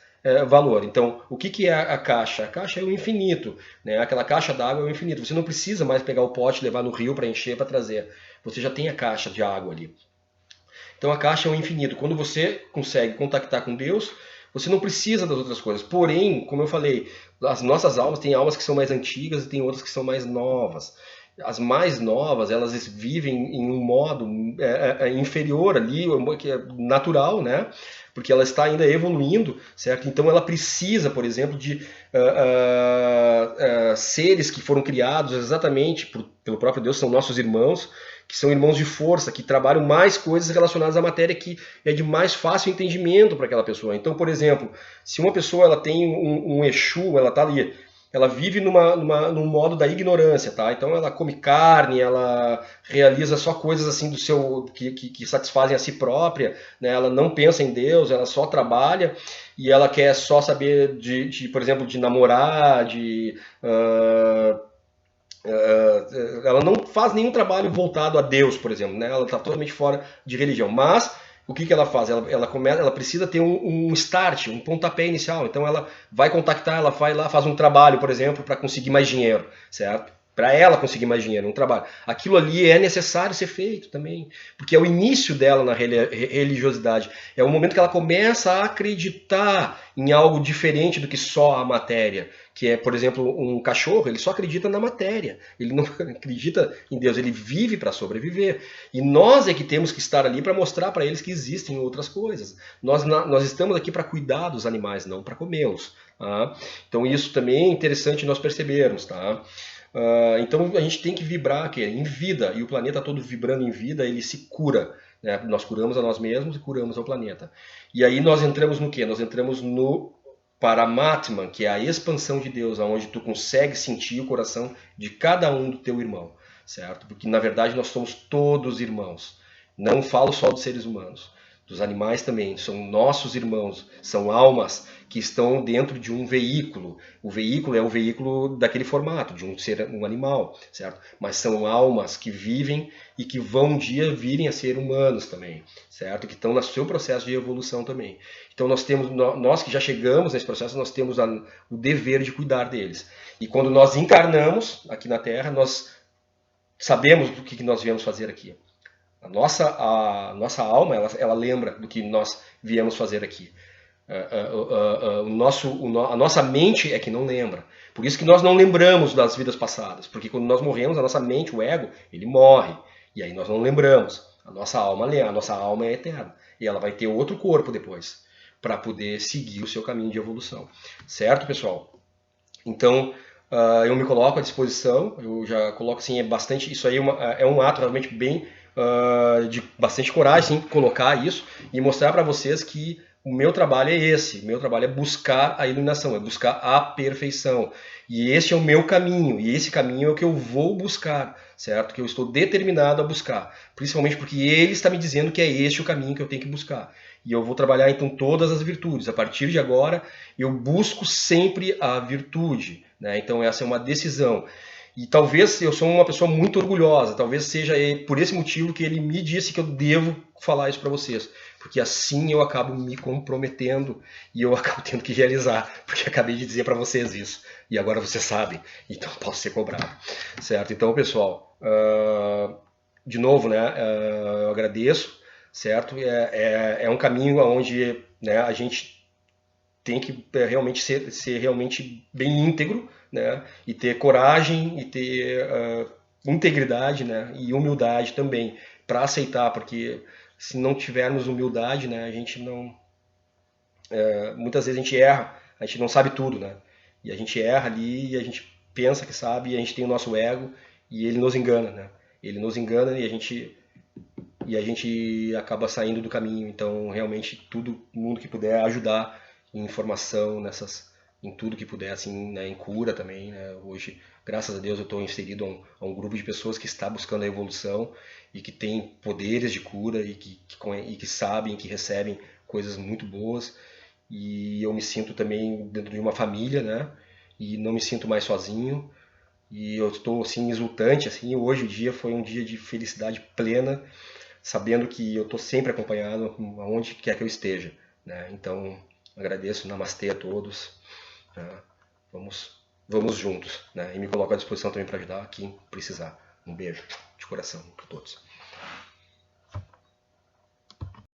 valor. Então, o que é a caixa? A caixa é o infinito, né? Aquela caixa d'água é o infinito. Você não precisa mais pegar o pote, levar no rio para encher, para trazer. Você já tem a caixa de água ali. Então a caixa é o infinito. Quando você consegue contactar com Deus, você não precisa das outras coisas. Porém, como eu falei, as nossas almas têm almas que são mais antigas e tem outras que são mais novas. As mais novas, elas vivem em um modo inferior ali, que é natural, né? Porque ela está ainda evoluindo, certo? Então ela precisa, por exemplo, de seres que foram criados exatamente pelo próprio Deus, são nossos irmãos, que são irmãos de força, que trabalham mais coisas relacionadas à matéria que é de mais fácil entendimento para aquela pessoa. Então, por exemplo, se uma pessoa ela tem um Exu, ela está ali, ela vive num modo da ignorância, tá? Então ela come carne, ela realiza só coisas assim do seu que satisfazem a si própria, né? Ela não pensa em Deus, ela só trabalha e ela quer só saber por exemplo, de namorar, ela não faz nenhum trabalho voltado a Deus, por exemplo, né? Ela está totalmente fora de religião. Mas o que ela faz? Ela precisa ter um start, um pontapé inicial. Então ela vai contactar, ela vai lá, faz um trabalho, por exemplo, para conseguir mais dinheiro, certo? Para ela conseguir mais dinheiro, um trabalho. Aquilo ali é necessário ser feito também, porque é o início dela na religiosidade. É o momento que ela começa a acreditar em algo diferente do que só a matéria. Que é, por exemplo, um cachorro, ele só acredita na matéria. Ele não acredita em Deus, ele vive para sobreviver. E nós é que temos que estar ali para mostrar para eles que existem outras coisas. Nós estamos aqui para cuidar dos animais, não para comê-los. Tá? Então isso também é interessante nós percebermos. Tá? Então a gente tem que vibrar aqui, em vida, e o planeta todo vibrando em vida, ele se cura. Né? Nós curamos a nós mesmos e curamos ao planeta. E aí nós entramos no quê? Nós entramos no Paramatman, que é a expansão de Deus, onde tu consegue sentir o coração de cada um do teu irmão, certo? Porque na verdade nós somos todos irmãos. Não falo só dos seres humanos, dos animais também, são nossos irmãos, são almas que estão dentro de um veículo. O veículo é o veículo daquele formato, de um animal, certo? Mas são almas que vivem e que vão um dia virem a ser humanos também, certo? Que estão no seu processo de evolução também. Então nós que já chegamos nesse processo, nós temos o dever de cuidar deles. E quando nós encarnamos aqui na Terra, nós sabemos do que nós viemos fazer aqui. A nossa alma, ela lembra do que nós viemos fazer aqui. A nossa mente é que não lembra. Por isso que nós não lembramos das vidas passadas. Porque quando nós morremos, a nossa mente, o ego, ele morre. E aí nós não lembramos. A nossa alma é eterna. E ela vai ter outro corpo depois, para poder seguir o seu caminho de evolução. Certo, pessoal? Então, eu me coloco à disposição. Eu já coloco assim, isso aí é um ato realmente bem de bastante coragem, sim, colocar isso e mostrar para vocês que o meu trabalho é esse. O meu trabalho é buscar a iluminação, é buscar a perfeição. E esse é o meu caminho, e esse caminho é o que eu vou buscar, certo? Que eu estou determinado a buscar. Principalmente porque ele está me dizendo que é este o caminho que eu tenho que buscar. E eu vou trabalhar então todas as virtudes. A partir de agora, eu busco sempre a virtude, né? Então essa é uma decisão. E talvez eu sou uma pessoa muito orgulhosa, talvez seja por esse motivo que ele me disse que eu devo falar isso para vocês, porque assim eu acabo me comprometendo e eu acabo tendo que realizar, porque acabei de dizer para vocês isso e agora vocês sabem, então posso ser cobrado, certo? Então, pessoal, de novo, né, eu agradeço, certo? É um caminho onde, né, a gente tem que realmente ser realmente bem íntegro, né? E ter coragem e ter integridade, né? E humildade também para aceitar, porque se não tivermos humildade, né? A gente não, muitas vezes a gente erra, a gente não sabe tudo, né? E a gente erra ali e a gente pensa que sabe e a gente tem o nosso ego e ele nos engana, né? Ele nos engana e a gente e a gente acaba saindo do caminho. Então, realmente, todo mundo que puder ajudar em informação, em tudo que puder, assim, né, em cura também, né? Hoje, graças a Deus, eu estou inserido a um grupo de pessoas que está buscando a evolução e que tem poderes de cura e que sabem, que recebem coisas muito boas. E eu me sinto também dentro de uma família, né? E não me sinto mais sozinho. E eu estou assim exultante, assim. Hoje o dia foi um dia de felicidade plena, sabendo que eu estou sempre acompanhado aonde quer que eu esteja, né? Então agradeço, namastê a todos, né? Vamos, vamos juntos, né? E me coloco à disposição também para ajudar quem precisar. Um beijo de coração para todos.